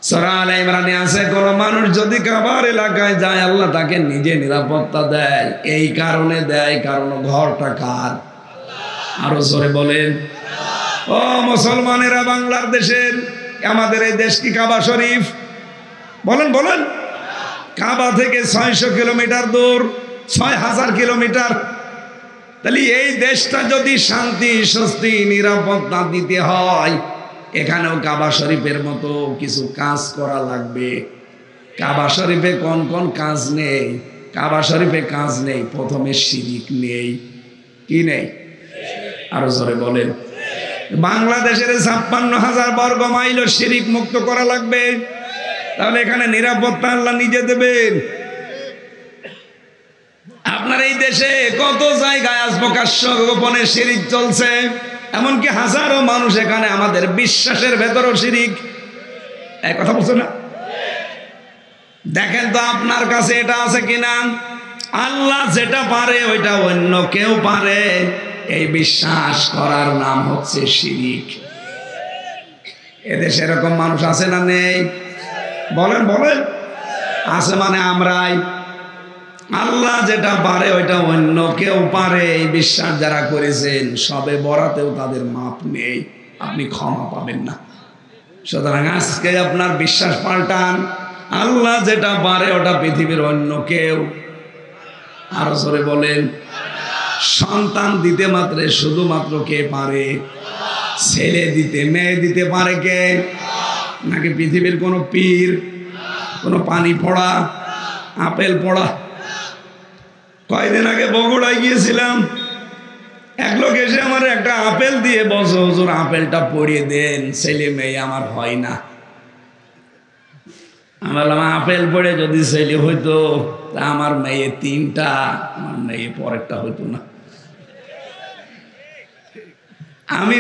সূরা আলে ইমরানে আছে, কোন মানুষ যদি কাবার এলাকায় যায় আল্লাহ তাকে নিজে নিরাপত্তা দেয়। এই কারণে দেয়, কারণ ঘরটা কার? আরো জোরে বলেন। ও মুসলমানেরা, বাংলার দেশের, আমাদের এই দেশ কি কাবা শরীফ? বলেন বলেন। কাবা থেকে 600 কিলোমিটার দূর, 6000 কিলোমিটার। তাহলে এই দেশটা যদি শান্তি, স্বস্তি, নিরাপত্তা দিতে হয়, এখানেও কাবা শরীফের মতো কিছু কাজ করা লাগবে। কাবা শরীফে কোন কোন কাজ নেই? কাবা শরীফে কাজ নেই, প্রথমে শিরিক নেই। কি নেই? আরো জোরে বলেন। বাংলাদেশের 56,000 বর্গ মাইল শিরিক মুক্ত করা লাগবে। তাহলে এখানে নিরাপত্তা আল্লাহ নিজে দেবেন। আপনার এই দেশে কত জায়গায় আজ প্রকাশ্য গোপনে শিরিক চলছে, এমনকি হাজারো মানুষ এখানে আমাদের বিশ্বাসের ভেতরও শিরিক। এই কথা বলছো না? দেখেন তো আপনার কাছে এটা আছে কিনা। আল্লাহ যেটা পারে ওইটা অন্য কেউ পারে, এই বিশ্বাস করার নাম হচ্ছে শিরিক। এদেশে এরকম মানুষ আছে না নেই? বলেন বলেন। আছে মানে আমরাই। আল্লাহ যেটা পারে ওইটা অন্য কেউ পারে, এই বিশ্বাস যারা করেছেন সবে বরাতেও তাদের মাপ নেই, আপনি ক্ষমা পাবেন না। সুতরাং আজকে আপনার বিশ্বাস পাল্টান। আল্লাহ যেটা পারে ওটা পৃথিবীর অন্য কেউ। আরো জোরে বলেন। সন্তান দিতে মাত্র শুধুমাত্র কে পারে? ছেলে দিতে, মেয়ে দিতে পারে কে? নাকি পৃথিবীর কোনো পীর, কোনো পানি পড়া, আপেল পড়া? কয়দিন আগে বগুড়ায় গিয়েছিলাম, এক লোক এসে আমার একটা আপেল দিয়ে বসো, হুজুর আপেলটা পড়িয়ে দেন, ছেলে মেয়ে আমার হয় না। আমি বললাম আপেল পড়ে যদি ছেলে হইতো তা আমার মেয়ে 3টা, আমার মেয়ে পরেরটা হইতো না। আমি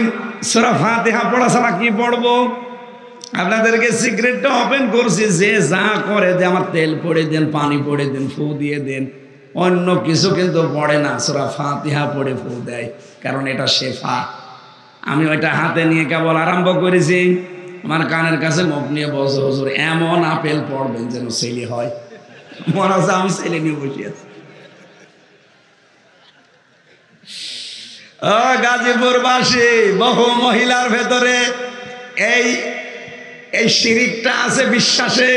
সূরা ফাতিহা পড়া ছাড়া কি পড়বো? আপনাদেরকে সিক্রেটটা ওপেন করছি, যে যা করে যে আমার তেল পড়ে দেন, পানি পড়ে দেন, ফু দিয়ে দেন, অন্য কিছু কিন্তু পড়ে না, সূরা ফাতিহা পড়ে ফু দেয়, কারণ এটা শেফা। আমি ওইটা হাতে নিয়ে কেবল আরম্ভ করেছি, আমার কানের কাছে মুখ নিয়ে বসে, হুজুর এমন আপেল পড়বেন যেন ছেলে হয়। মনে হচ্ছে আমি ছেলে নিয়ে বসে আছি। গাজীপুরবাসী বহু মহিলার ভেতরে এই শিরিকটা আছে বিশ্বাসে।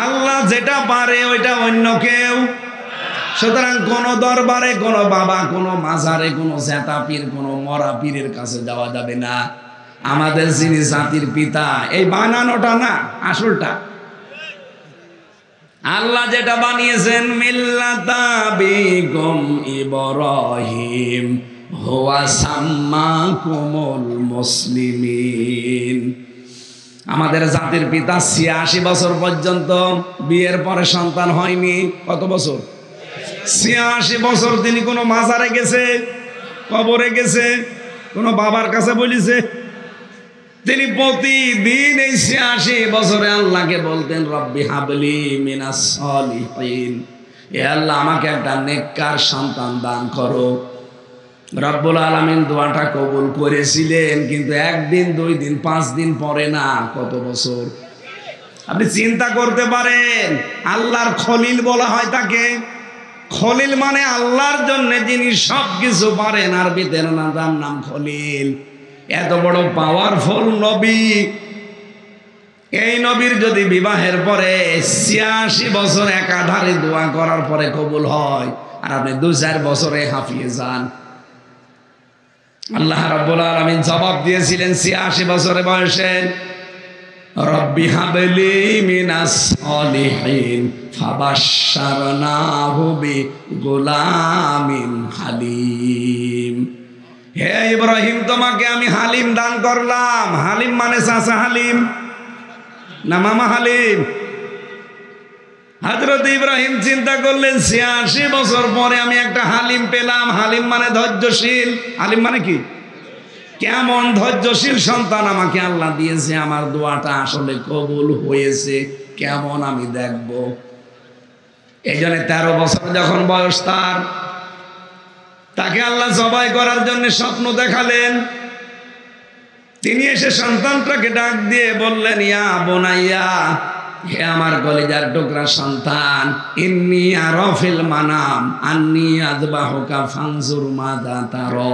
আল্লাহ যেটা পারে ওইটা অন্য কেউ। সুতরাং কোন দরবারে, কোন বাবা, কোন মাজারে, কোন জেতা পীর, কোন মরা পীরের কাছে যাওয়া যাবে না। আমাদের যিনি জাতির পিতা, এই বানানোটা না, আসলটা আল্লাহ যেটা বানিয়েছেন, মিল্লাতা বিকুম ইব্রাহিম হুয়া সাম্মাকুমুল মুসলিমিন। আমাদের জাতির পিতা 86 বছর পর্যন্ত বিয়ের পরে সন্তান হয়নি। কত বছর? 86 বছর। তিনি কোনো মাজারে গেছে, কবরে গেছে, কোনো বাবার কাছে বলিছে? তিনি প্রতিদিন এই 86 বছরে আল্লাহকে বলতেন, রব্বি হাবলি মিনাস সলিহিন, এ আল্লাহ আমাকে একটা নেককার সন্তান দান করো। রব্বুল আলামিন দোয়াটা কবুল করেছিলেন, কিন্তু 1 দিন 2 দিন 5 দিন পরে না, কত বছর? আপনি চিন্তা করতে পারেন। আল্লাহর খলিল বলা হয় তাকে। খলিল মানে আল্লাহর জন্য যিনি সব কিছু পারেন, আরবিতে তার নাম খলিল। এত বড় পাওয়ারফুল নবী, এই নবীর যদি বিবাহের পরে 86 বছর একাধারে দোয়া করার পরে কবুল হয়, আর আপনি 2-4 বছরে হাঁপিয়ে যান। আল্লাহ রাব্বুল আলামিন জবাব দিয়েছিলেন 86 বছরে বয়সে, রব্বি হাবলি মিনাস সলিহিন ফাবাশশারনাহু বিগুলামিন হালিম। হে ইব্রাহিম, তোমাকে আমি হালিম দান করলাম। হালিম মানে চাচা হালিম না মামা হালিম? হযরত ইব্রাহিম চিন্তা করলেন 86 বছর পরে আমি একটা হালিম পেলাম। হালিম মানে ধৈর্যশীল। হালিম মানে কি? কেমন ধৈর্যশীল সন্তান আমাকে আল্লাহ দিয়েছে, আমার দোয়াটা আসলে কবুল হয়েছে কেমন আমি দেখব। এই জন্য 13 বছর যখন বয়স তাকে আল্লাহ জবাই করার জন্য স্বপ্ন দেখালেন। তিনি এসে সন্তানটাকে ডাক দিয়ে বললেন, ইয়া বোনাইয়া, হে আমার কলিজার টুকরা সন্তান, ইন্নী আরা ফিল মানাম আন্নী আযবাহুকা ফানজুর মাযা তারা।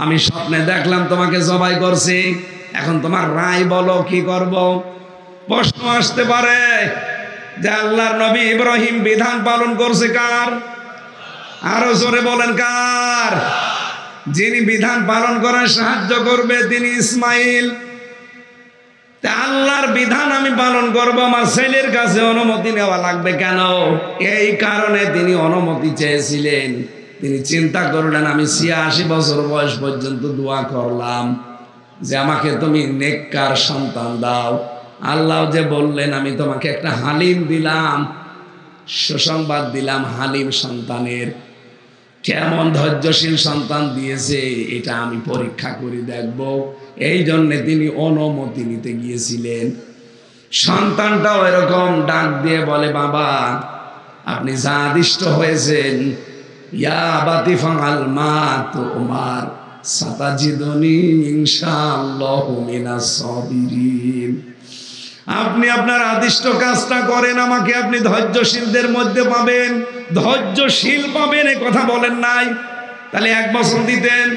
আমি স্বপ্নে দেখলাম তোমাকে জবাই করছি, এখন তোমার রায় বলো কি করব। প্রশ্ন আসতে পারে যে আল্লাহর নবী ইব্রাহিম বিধান পালন করছে কার? আরো জোরে বলেন কার? যিনি বিধান পালন করার সাহায্য করবে তিনি ইসমাইল। তা আল্লাহর বিধান আমি পালন করব, আমার ছেলের কাছে অনুমতি নেওয়া লাগবে কেন? এই কারণে তিনি অনুমতি চেয়েছিলেন। তিনি চিন্তা করলেন, আমি ৮৬ বছর বয়স পর্যন্ত দোয়া করলাম যে আমাকে তুমি নেককার সন্তান দাও। আল্লাহ যে বললেন আমি তোমাকে একটা হালিম দিলাম, সুসংবাদ দিলাম হালিম সন্তানের। কেমন ধৈর্যশীল সন্তান দিয়েছে এটা আমি পরীক্ষা করে দেখব। এই জন্যে তিনি অনুমতি নিতে গিয়েছিলেন। সন্তানটাও এরকম ডাক দিয়ে বলে, বাবা আপনি যা আদিষ্ট হয়েছেন, ইয়া আবাতি ফাআল মা তুমার সাতাজিদুনি ইনশাআল্লাহু মিনাস সাবিরিন। আপনি আপনার আদিষ্ট কাজটা করেন, আমাকে আপনি ধৈর্যশীলদের মধ্যে পাবেন, ধৈর্যশীল পাবেন, এ কথা বলেন নাই? তাহলে 1 বছর দিতেন,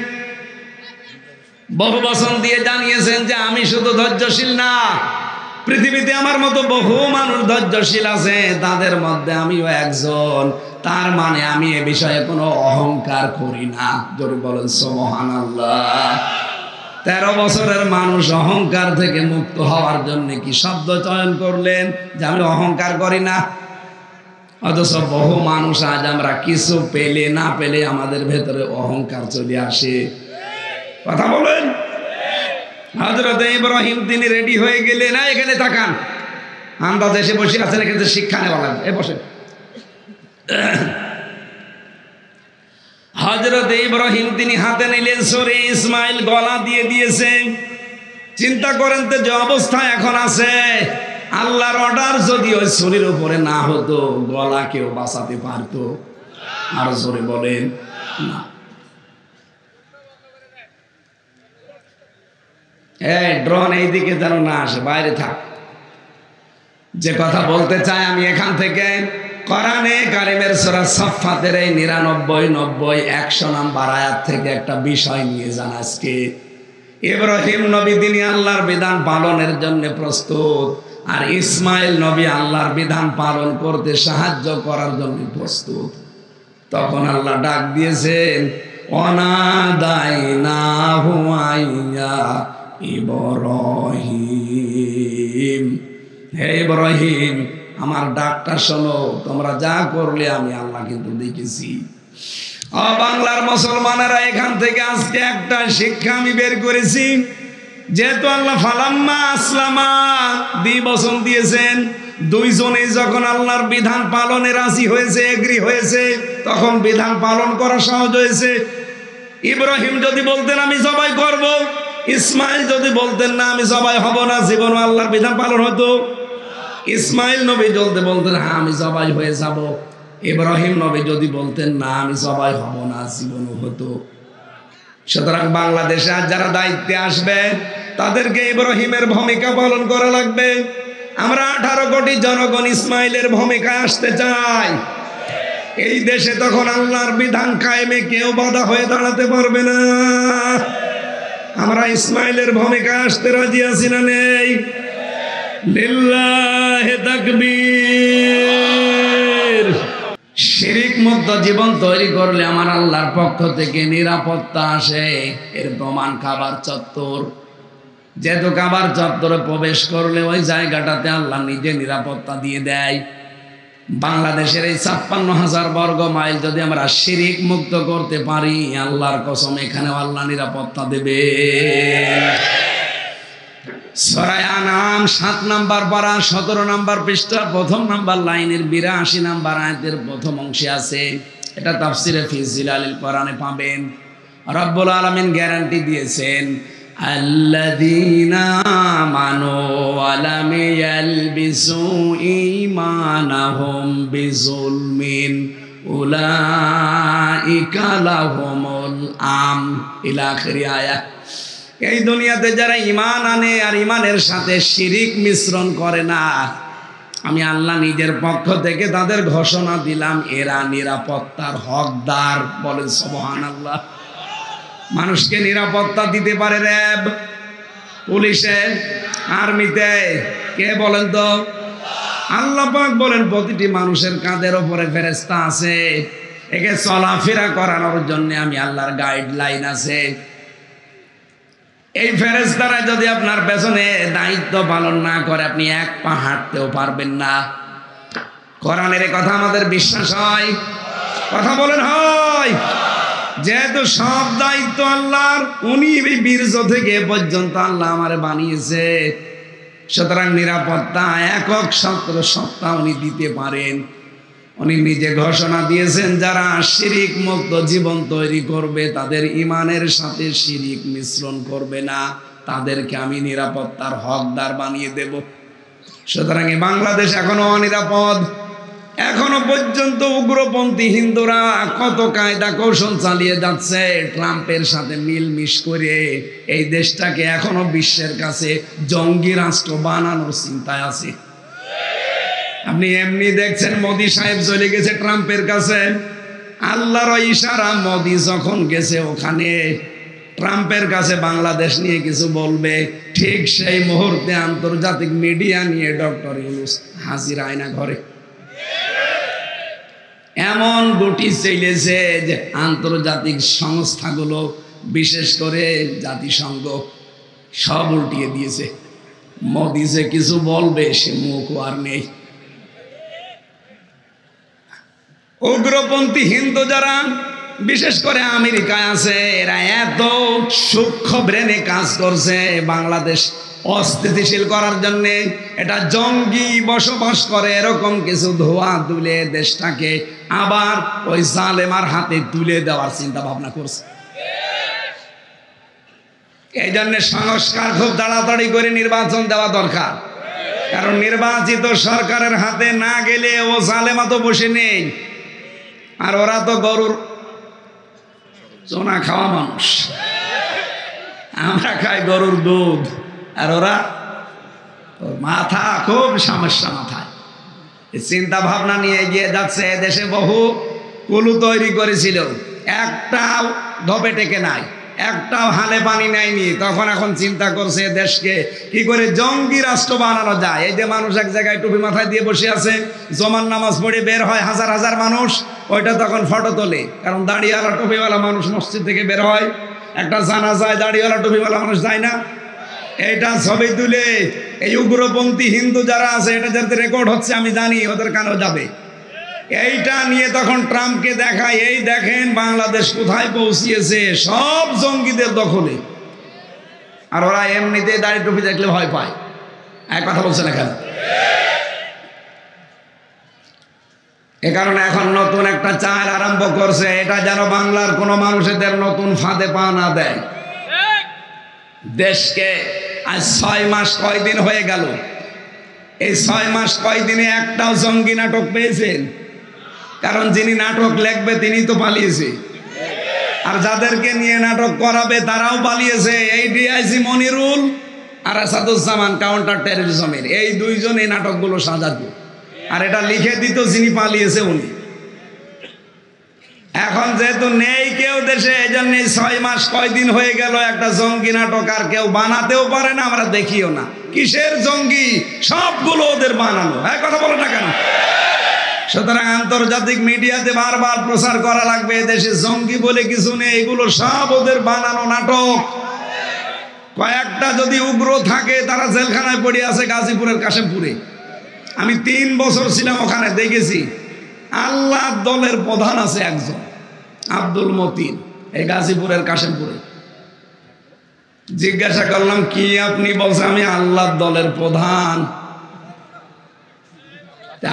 বহু বছর দিয়ে জানিয়েছেন যে আমি শুধু ধৈর্যশীল না, পৃথিবীতে আমার মতো বহু মানুষ ধৈর্যশীল আছে, তাদের মধ্যে আমিও একজন। তার মানে আমি এ বিষয়ে কোনো অহংকার করি না। জোরে বলেন সুবহানাল্লাহ। 13 বছরের মানুষ অহংকার থেকে মুক্ত হওয়ার জন্য কি শব্দ চয়ন করলেন যে আমি অহংকার করি না? অথচ বহু মানুষ আজ আমরা কিছু পেলে না পেলে আমাদের ভেতরে অহংকার চলে আসে। কথা বলেন। হযরত ইব্রাহিম তিনি রেডি হয়ে গেলেন। না এখানে তাকান, আন্দাজ এসে বসে আছেন, এখানে শিক্ষা নেওয়া লাগবে। এ বসে। হযরত ইব্রাহিম তিনি হাতে নিলেন ছুরি, ইসমাইল গলা দিয়ে দিয়েছেন। চিন্তা করেন তো যে অবস্থা এখন আছে, আল্লাহর অর্ডার যদি ওই ছুরির উপরে না হতো গলা কেউ বাঁচাতে পারতো? আর জোরে বলেন না। এই ড্রোন এইদিকে যেন না আসে, বাইরে থাক। যে কথা বলতে চাই আমি এখান থেকে, কোরআনে কারিমের সূরা সাফফাতের এই ৯৯, ৯০, ১০০ নাম্বার আয়াত থেকে একটা বিষয় নিয়ে যান আজকে। ইব্রাহিম নবী তিনি আল্লাহর বিধান পালনের জন্য প্রস্তুত, আর ইসমাইল নবী আল্লাহর বিধান পালন করতে সাহায্য করার জন্য প্রস্তুত। তখন আল্লাহ ডাক দিয়েছেন, অনাদাইনাহু আইয়া ইব্রাহিম, হে ইব্রাহিম আমার ডাকটা শোনো, তোমরা যা করলে আমি আল্লাহ কিন্তু দেখেছি। বাংলার মুসলমানেরা এখান থেকে আজকে একটা শিক্ষা আমি বের করেছি। যেহেতু আল্লাহ ফালাম্মা আসলামা দ্বিবচন দিয়েছেন, দুইজনে যখন আল্লাহর বিধান পালনে রাজি হয়েছে, এগ্রি হয়েছে, তখন বিধান পালন করা সহজ হয়েছে। ইব্রাহিম যদি বলতেন আমি জবাই করব, ইসমাইল যদি বলতেন না আমি জবাই হব না, জীবন আল্লাহর বিধান পালন হতো। ইসমাইল নবী যদি বলতেন হ্যাঁ আমি জবাই হয়ে যাব, ইব্রাহিম নবী যদি বলতেন না আমি জবাই হব না, জীবনও হতো। সুতরাং বাংলাদেশে আজ যারা দায়িত্বে আসবে তাদেরকে ইব্রাহিমের ভূমিকা পালন করা লাগবে। আমরা 18 কোটি জনগণ ইসমাইলের ভূমিকায় আসতে চাই। এই দেশে তখন আল্লাহর বিধান কায়েমে কেউ বাধা হয়ে দাঁড়াতে পারবে না। আমরা ইসমাইলের ভূমিকায় আসতে রাজি আছি না নেই? লিল্লাহি তাকবীর। শিরিক মুক্ত জীবন তৈরি করলে আমার আল্লাহর পক্ষ থেকে নিরাপত্তা আসে। এর প্রমাণ কাবার চত্বর। যেহেতু কাবার চত্বরে প্রবেশ করলে ওই জায়গাটাতে আল্লাহ নিজে নিরাপত্তা দিয়ে দেয়। বাংলাদেশের এই ৫৬,০০০ বর্গ মাইল যদি আমরা শিরিক মুক্ত করতে পারি, আল্লাহর কসম এখানেও আল্লাহ নিরাপত্তা দেবে। সূরা আনআম ৭ নাম্বার পারা ১৭ নাম্বার পৃষ্ঠা ১ম নাম্বার লাইনের ৮২ নাম্বার আয়াতের প্রথম অংশে আছে। এটা তাফসিরে ফি জিলালিল কোরআনে পাবেন। রব্বুল আলামিন গ্যারান্টি দিয়েছেন, আল্লাযীনা আমানু ওয়া লাম ইয়ালবিসু ঈমানাহুম বিযুলমিন উলাইকা লাহুমুল আম ইলা আখিরি আয়াত। এই দুনিয়াতে যারা ঈমান আনে আর ঈমানের সাথে শিরিক মিশ্রণ করে না, আমি আল্লাহ নিজের পক্ষ থেকে তাদের ঘোষণা দিলাম এরা নিরাপত্তার হকদার। বলেন সুবহানাল্লাহ। মানুষকে নিরাপত্তা দিতে পারে র্যাব, পুলিশে, আর্মিতে, কে বলেন তো? আল্লাহ পাক বলেন প্রতিটি মানুষের কাঁধের উপরে ফেরেশতা আছে, একে চলাফেরা করানোর জন্য আমি আল্লাহর গাইডলাইন আছে। এই ফেরেশতারা যদি আপনার পেছনে দায়িত্ব পালন না করে আপনি এক পা হাঁটতেও পারবেন না। কোরআনের কথা আমাদের বিশ্বাস হয়? কথা বলেন হয়? যেহেতু সব দায়িত্ব আল্লাহর, উনি বীর্য থেকে পর্যন্ত আল্লাহ আমারে বানিয়েছে, সুতরাং নিরাপত্তা একক সত্তা উনি দিতে পারেন। উনি নিজে ঘোষণা দিয়েছেন যারা শিরিক মুক্ত জীবন তৈরি করবে, তাদের ইমানের সাথে শিরিক মিশ্রণ করবে না, তাদেরকে আমি নিরাপত্তার হকদার বানিয়ে দেব। সুতরাং বাংলাদেশ এখনো অনিরাপদ। এখনো পর্যন্ত উগ্রপন্থী হিন্দুরা কত কায়দা কৌশল চালিয়ে যাচ্ছে ট্রাম্পের সাথে মিলমিশ করে এই দেশটাকে এখনো বিশ্বের কাছে জঙ্গি রাষ্ট্র বানানোর চিন্তায় আছে। আপনি এমনি দেখছেন মোদি সাহেব চলে গেছে ট্রাম্পের কাছে, আল্লাহর ইশারা মোদি যখন গেছে ওখানে ট্রাম্পের কাছে বাংলাদেশ নিয়ে কিছু বলবে, ঠিক সেই মুহূর্তে আন্তর্জাতিক মিডিয়া নিয়ে ডক্টর ইউনূস হাজির আয়না ঘরে। এমন গুটি চলেছে যে আন্তর্জাতিক সংস্থাগুলো বিশেষ করে জাতিসংঘ সব উল্টিয়ে দিয়েছে। মোদি যে কিছু বলবে সে মুখ আর নেই। উগ্রপন্থী হিন্দু যারা বিশেষ করে আমেরিকায় আছে, এরা এত সূক্ষ্ম ব্রেনে কাজ করছে বাংলাদেশ অস্থিতিশীল করার জন্যে। এটা জঙ্গি বসবাস করে এরকম কিছু ধোয়া তুলে দেশটাকে আবার ওই জালেমার হাতে তুলে দেওয়ার চিন্তা ভাবনা করছে। এই জন্য সংস্কার খুব তাড়াতাড়ি করে নির্বাচন দেওয়া দরকার, কারণ নির্বাচিত সরকারের হাতে না গেলে ও জালেমা তো বসে নেই। আর ওরা তো গরুর চোনা খাওয়া মানুষ, আমরা খাই গরুর দুধ, আর ওরা মাথা খুব সমস্যা মাথায়। চিন্তা ভাবনা নিয়ে এগিয়ে যাচ্ছে। দেশে বহু কুলু তৈরি করেছিল, একটাও ধপে টেকে নাই, একটাও হালে পানি নেয়নি। তখন এখন চিন্তা করছে দেশকে কি করে জঙ্গি রাষ্ট্র বানানো যায়। এই যে মানুষ এক জায়গায় টুপি মাথায় দিয়ে বসে আছে, জমান নামাজ পড়ে বের হয় হাজার হাজার মানুষ, ওইটা তখন ফটো তোলে, কারণ দাড়িওয়ালা টুপিওয়ালা মানুষ মসজিদ থেকে বের হয়। একটা জানাজায় দাড়িওয়ালা টুপিওয়ালা মানুষ যায় না, এইটা ছবি তুলে এই উগ্রপন্থী হিন্দু যারা আছে, এটা যাতে রেকর্ড হচ্ছে আমি জানি, ওদের কানেও যাবে। এইটা নিয়ে তখন ট্রাম্পকে দেখায়, এই দেখেন বাংলাদেশ কোথায় পৌঁছিয়েছে, সব জঙ্গিদের দখলে। আর ওরা এমনিতে দাড়ি টুপি দেখলে ভয় পায়। এক কথা বলছে না কেন? এ কারণে এখন নতুন একটা চাল আরম্ভ করছে, এটা যেন বাংলার কোনো মানুষদের নতুন ফাঁদে পা না দেয়। দেশকে আজ 6 মাস কয়দিন হয়ে গেল, এই 6 মাস কয়দিনে একটাও জঙ্গি নাটক পেয়েছেন? কারণ যিনি নাটক লিখবে তিনি তো পালিয়েছে, আর যাদেরকে নিয়ে নাটক করাবে তারাও পালিয়েছে। এই ডিআইজি মনিরুল আর আসাদুজ্জামান কাউন্টার টেররিজমের এই দুইজন এই নাটকগুলো সাজাতো, আর এটা লিখে দিত যিনি পালিয়েছে উনি। এখন যেহেতু নেই কেউ দেশে, এই জন্য 6 মাস কয়দিন হয়ে গেল একটা জঙ্গি নাটক আর কেউ বানাতেও পারে না, আমরা দেখিও না। কিসের জঙ্গি? সবগুলো ওদের বানানো। এক কথা বলো না কেন? সুতরাং আন্তর্জাতিক মিডিয়াতে বারবার প্রচার করা লাগবে দেশে জঙ্গি বলে কিছু নেই, এগুলো সব ওদের বানানো নাটক। কয়েকটা যদি উগ্র থাকে তারা জেলখানায় পড়ে আছে গাজীপুরের কাশেমপুরে। আমি 3 বছর ছিলাম ওখানে, দেখেছি। আল্লাহ দলের প্রধান আছে একজন, আব্দুল মতিন, এই গাজীপুরের কাশেমপুরে। জিজ্ঞাসা করলাম কি আপনি? বলছে আমি আল্লাহ দলের প্রধান।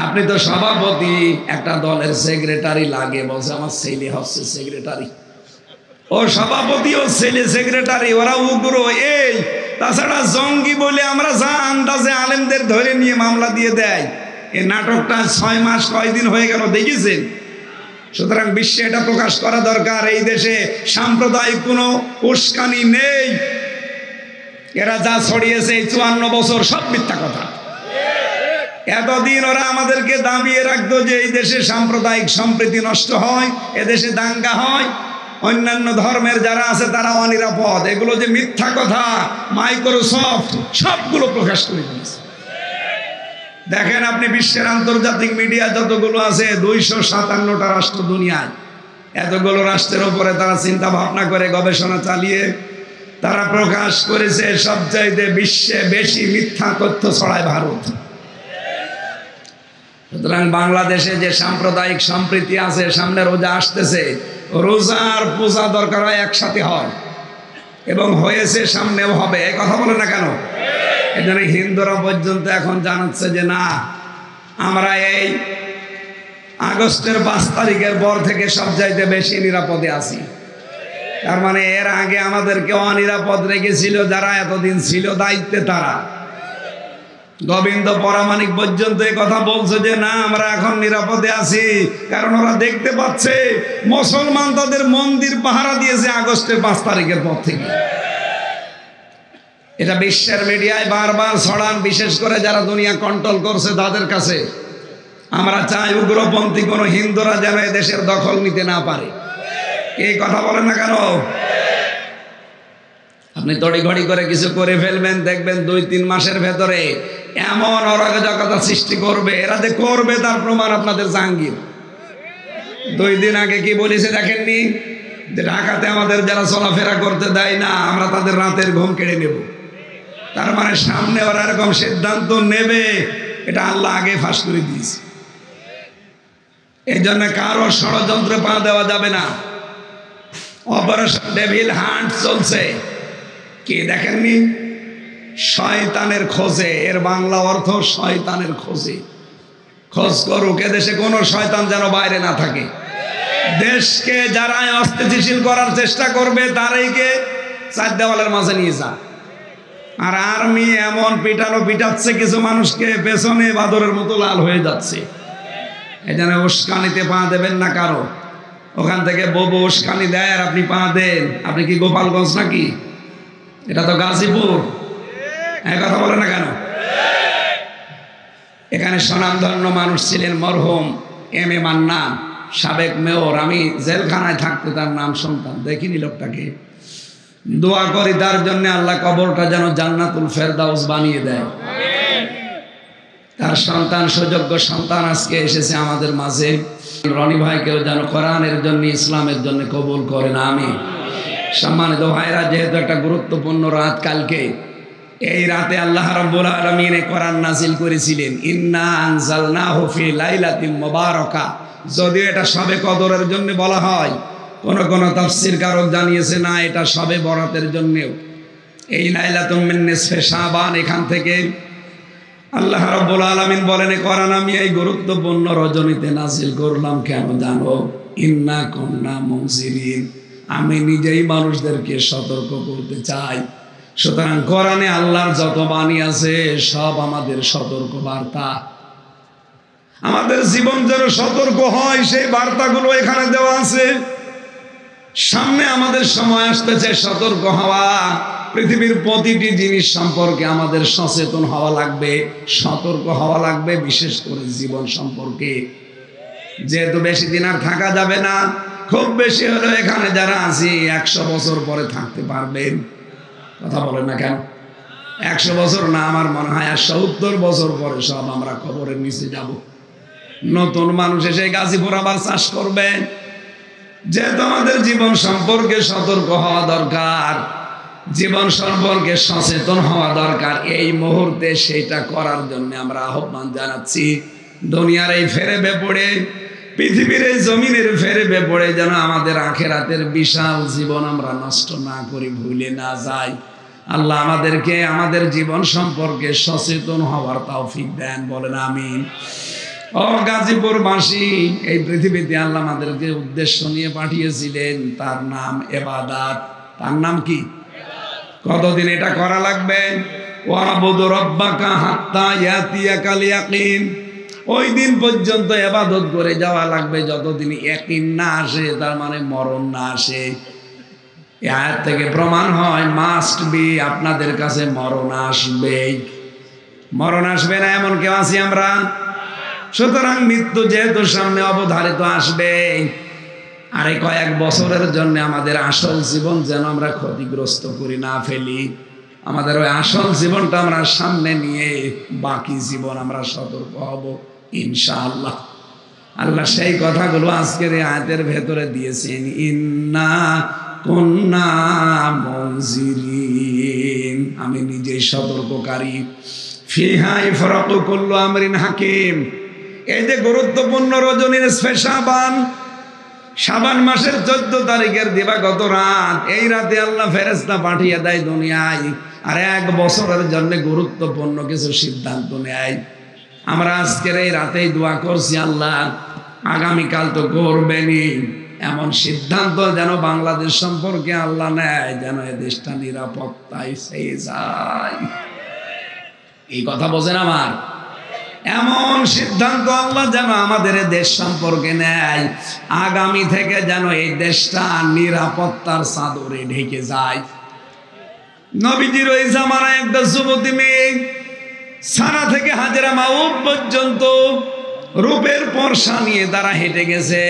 আপনি তো সভাপতি, একটা দলের সেক্রেটারি লাগে। বলছে আমার ছেলে হচ্ছে সেক্রেটারি। ও সভাপতি, ও ছেলে সেক্রেটারি, ওরা উগ্র। এই তাছাড়া জঙ্গি বলে আমরা যা আন্দাজে আলেমদের ধরে নিয়ে মামলা দিয়ে দেয়। এই নাটকটা 6 মাস কয়দিন হয়ে গেল, দেখেছেন? সুতরাং বিশ্বে এটা প্রকাশ করা দরকার, এই দেশে সাম্প্রদায়িক কোনো উস্কানি নেই। এরা যা ছড়িয়েছে এই 54 বছর সব মিথ্যা কথা। এতদিন ওরা আমাদেরকে দাবিয়ে রাখতো যে এই দেশে সাম্প্রদায়িক সম্প্রীতি নষ্ট হয়, এদেশে দাঙ্গা হয়, অন্যান্য ধর্মের যারা আছে তারা অনিরাপদ। এগুলো যে মিথ্যা কথা, মাইক্রোসফট সবগুলো প্রকাশ করে দিয়েছে। দেখেন আপনি বিশ্বের আন্তর্জাতিক মিডিয়া যতগুলো আছে, 257টা রাষ্ট্র দুনিয়ায়, এতগুলো রাষ্ট্রের উপরে তারা চিন্তা ভাবনা করে গবেষণা চালিয়ে তারা প্রকাশ করেছে সবচাইতে বিশ্বে বেশি মিথ্যা তথ্য ছড়ায় ভারত। সুতরাং বাংলাদেশে যে সাম্প্রদায়িক সম্প্রীতি আছে, সামনে রোজা আসতেছে, রোজা আর পূজা দরকার হয় একসাথে হয়, এবং হয়েছে, সামনেও হবে। এই কথা বলে না কেন? এখানে হিন্দুরা পর্যন্ত এখন জানাচ্ছে যে না, আমরা এই আগস্টের 5 তারিখের পর থেকে সবচাইতে বেশি নিরাপদে আছি। তার মানে এর আগে আমাদেরকে অনিরাপদ রেখেছিল যারা এতদিন ছিল দায়িত্বে, তারা। গোবিন্দ পরামানিক পর্যন্ত এই কথা বলছে যে না, আমরা এখন নিরাপদে আছি, কারণ ওরা দেখতে পাচ্ছে মুসলমান তাদের মন্দির পাহারা দিয়েছে আগস্টের 5 তারিখের পর থেকে। এটা বিশ্বের মিডিয়ায় বারবার ছড়ান, বিশেষ করে যারা দুনিয়া কন্ট্রোল করছে তাদের কাছে। আমরা চাই উগ্রপন্থী কোনো হিন্দুরা যেন এদেশের দখল নিতে না পারে। এই কথা বলেন না কেন? আপনি তড়িঘড়ি করে কিছু করে ফেলবেন, দেখবেন 2-3 মাসের ভেতরে এমন অরাজকতা সৃষ্টি করবে। এরা যে করবে তার প্রমাণ আপনাদের জাহাঙ্গীর 2 দিন আগে কি বলেছে দেখেননি? যে ঢাকাতে আমাদের যারা চলাফেরা করতে দেয় না, আমরা তাদের রাতের ঘুম কেড়ে নেব। তার মানে সামনে ওরা এরকম সিদ্ধান্ত নেবে, এটা আল্লাহ আগে ফাঁস করে দিয়েছে। এই জন্য কারো ষড়যন্ত্রে পা দেওয়া যাবে না। অপারেশন ডেভিল হান্ট চলছে, কি দেখেননি? শয়তানের খোঁজে, এর বাংলা অর্থ শয়তানের খোঁজে। খোঁজ করুক, এদেশে কোনো শয়তান যেন বাইরে না থাকে। দেশকে যারা অস্থিতিশীল করার চেষ্টা করবে তারাইকে 4 দেওয়ালের মাঝে নিয়ে যা। আর আর্মি এমন পিটাচ্ছে কিছু মানুষকে, পেছনে বাদরের মতো লাল হয়ে যাচ্ছে। এই জন্য উস্কানিতে পা দেবেন না কারো। ওখান থেকে ববু উস্কানি দেয় আর আপনি পা দেন। আপনি কি গোপালগঞ্জ নাকি? এটা তো গাজীপুর। এই কথা বলে না কেন? এখানে স্বনামধন্য মানুষ ছিলেন মরহুম এম এ মান্নান, সাবেক মেয়র। আমি জেলখানায় থাকতে তার নাম শুনতাম, দেখিনি লোকটাকে। দোয়া করি তার জন্য আল্লাহ কবরটা যেন জান্নাতুল ফেরদাউস বানিয়ে দেয়। তার সন্তান, সুযোগ্য সন্তান আজকে এসেছে আমাদের মাঝে। রনি ভাইকেও যেন কোরআনের জন্য, ইসলামের জন্য কবুল করেন, আমিন। সম্মানিত ভাইরা, যেহেতু একটা গুরুত্বপূর্ণ রাত কালকে, এই রাতে আল্লাহ রাব্বুল আলামিন কোরআন নাযিল করেছিলেন। ইন্না আনজালনাহু ফি লাইলাতিন মুবারাকা। যদিও এটা শবে কদরের জন্য বলা হয়, কোন তাফসীর কারক জানিয়েছে না, এটা শবে বরাতের জন্যও। এই লাইলাতুম মিন নিসফে শাবান, এখান থেকে আল্লাহ রাব্বুল আলামিন বলেন কোরআন আমি এই গুরুত্বপূর্ণ রজনীতে নাযিল করলাম। কেন জানো? ইন্না কুন্না মুনজিরিন। আমি নিজেই মানুষদেরকে সতর্ক করতে চাই। সুতরাং কোরআনে আল্লাহর যত বাণী আছে সব আমাদের সতর্ক বার্তা। আমাদের জীবন যেন সতর্ক হয়, সেই বার্তাগুলো এখানে দেওয়া আছে। সামনে আমাদের সময় আসতেছে সতর্ক হওয়া। পৃথিবীর প্রতিটি জিনিস সম্পর্কে আমাদের সচেতন হওয়া লাগবে, সতর্ক হওয়া লাগবে, বিশেষ করে জীবন সম্পর্কে। যেহেতু বেশি দিন আর থাকা যাবে না, খুব বেশি হলে এখানে যারা আছি 100 বছর পরে থাকতে পারবেন। কথা বলেন না কেন? 100 বছর না, আমার মনে হয় 70 বছর পরে সব আমরা কবরের নিচে যাব। নতুন মানুষ এসে গাজীপুর আবার চাষ করবে। যেহেতু আমাদের জীবন সম্পর্কে সতর্ক হওয়া দরকার, জীবন সম্পর্কে সচেতন হওয়া দরকার, এই মুহূর্তে সেইটা করার জন্য আমরা আহ্বান জানাচ্ছি। দুনিয়ার এই ফেরেবে পড়ে, পৃথিবীর এই জমিনের ফেরেবে পড়ে যেন আমাদের আখিরাতের বিশাল জীবন আমরা নষ্ট না করি, ভুলে না যাই। আল্লাহ আমাদেরকে আমাদের জীবন সম্পর্কে সচেতন হওয়ার তৌফিক দেন, বলেন আমিন। ও গাজীপুরবাসী, এই পৃথিবীতে আল্লাহ আমাদেরকে উদ্দেশ্য নিয়ে পাঠিয়েছিলেন, তার নাম ইবাদত। তার নাম কি? কতদিন এটা করা লাগবে? ওয়াবুদু রাব্বাকা হাত্তা ইয়াতিয়াকাল ইয়াকিন। ওই দিন পর্যন্ত ইবাদত করে যাওয়া লাগবে যতদিন ইয়াকিন না আসে, তার মানে মরণ না আসে। এই আয়াত থেকে প্রমাণ হয় মাস্ট বি, আপনাদের কাছে মরণ আসবে। মরণ আসবে না এমন কেউ আছি আমরা? সুতরাং মৃত্যু যেহেতু সামনে অবধারিত আসবে, আরে কয়েক বছরের জন্য আমাদের আসল জীবন যেন আমরা ক্ষতিগ্রস্ত করি না ফেলি। আমাদের ওই আসল জীবনটা আমরা সামনে নিয়ে বাকি জীবন আমরা সতর্ক হব ইনশাআল্লাহ। আল্লাহ সেই কথাগুলো আজকের এই আয়াতের ভেতরে দিয়েছেন। ইন্না কুন্না মুনজিরিন, আমি নিজেই সতর্ককারী। ফিহা ইফরাতু কুল্লু আমরিন হাকিম। এই যে গুরুত্বপূর্ণ রজনীর শাবান মাসের 14 তারিখের দিবাগত রাত, এই রাতে আল্লাহ ফেরেশতা পাঠিয়ে দেয় দুনিয়ায়, আর 1 বছরের জন্য গুরুত্বপূর্ণ কিছু সিদ্ধান্ত নেয়। আমরা আজকের এই রাতেই দোয়া করছি, আল্লাহ আগামীকাল তো করবেনই, এমন সিদ্ধান্ত যেন বাংলাদেশ সম্পর্কে আল্লাহ নেয় যেন এই দেশটা নিরাপত্তায় পেয়ে যায়। এই কথা বোঝেন আমার? এমন সিদ্ধান্ত আল্লাহ যেন আমাদের দেশ সম্পর্কে নেয়, আগামী থেকে যেন এই দেশটা নিরাপত্তার চাদরে ঢেকে যায়। নবীজির ওই জামানায় একটা যুবতী মেয়ে সানা থেকে হাজরা মাউদ পর্যন্ত রূপের পরশা নিয়ে তারা হেঁটে গেছে।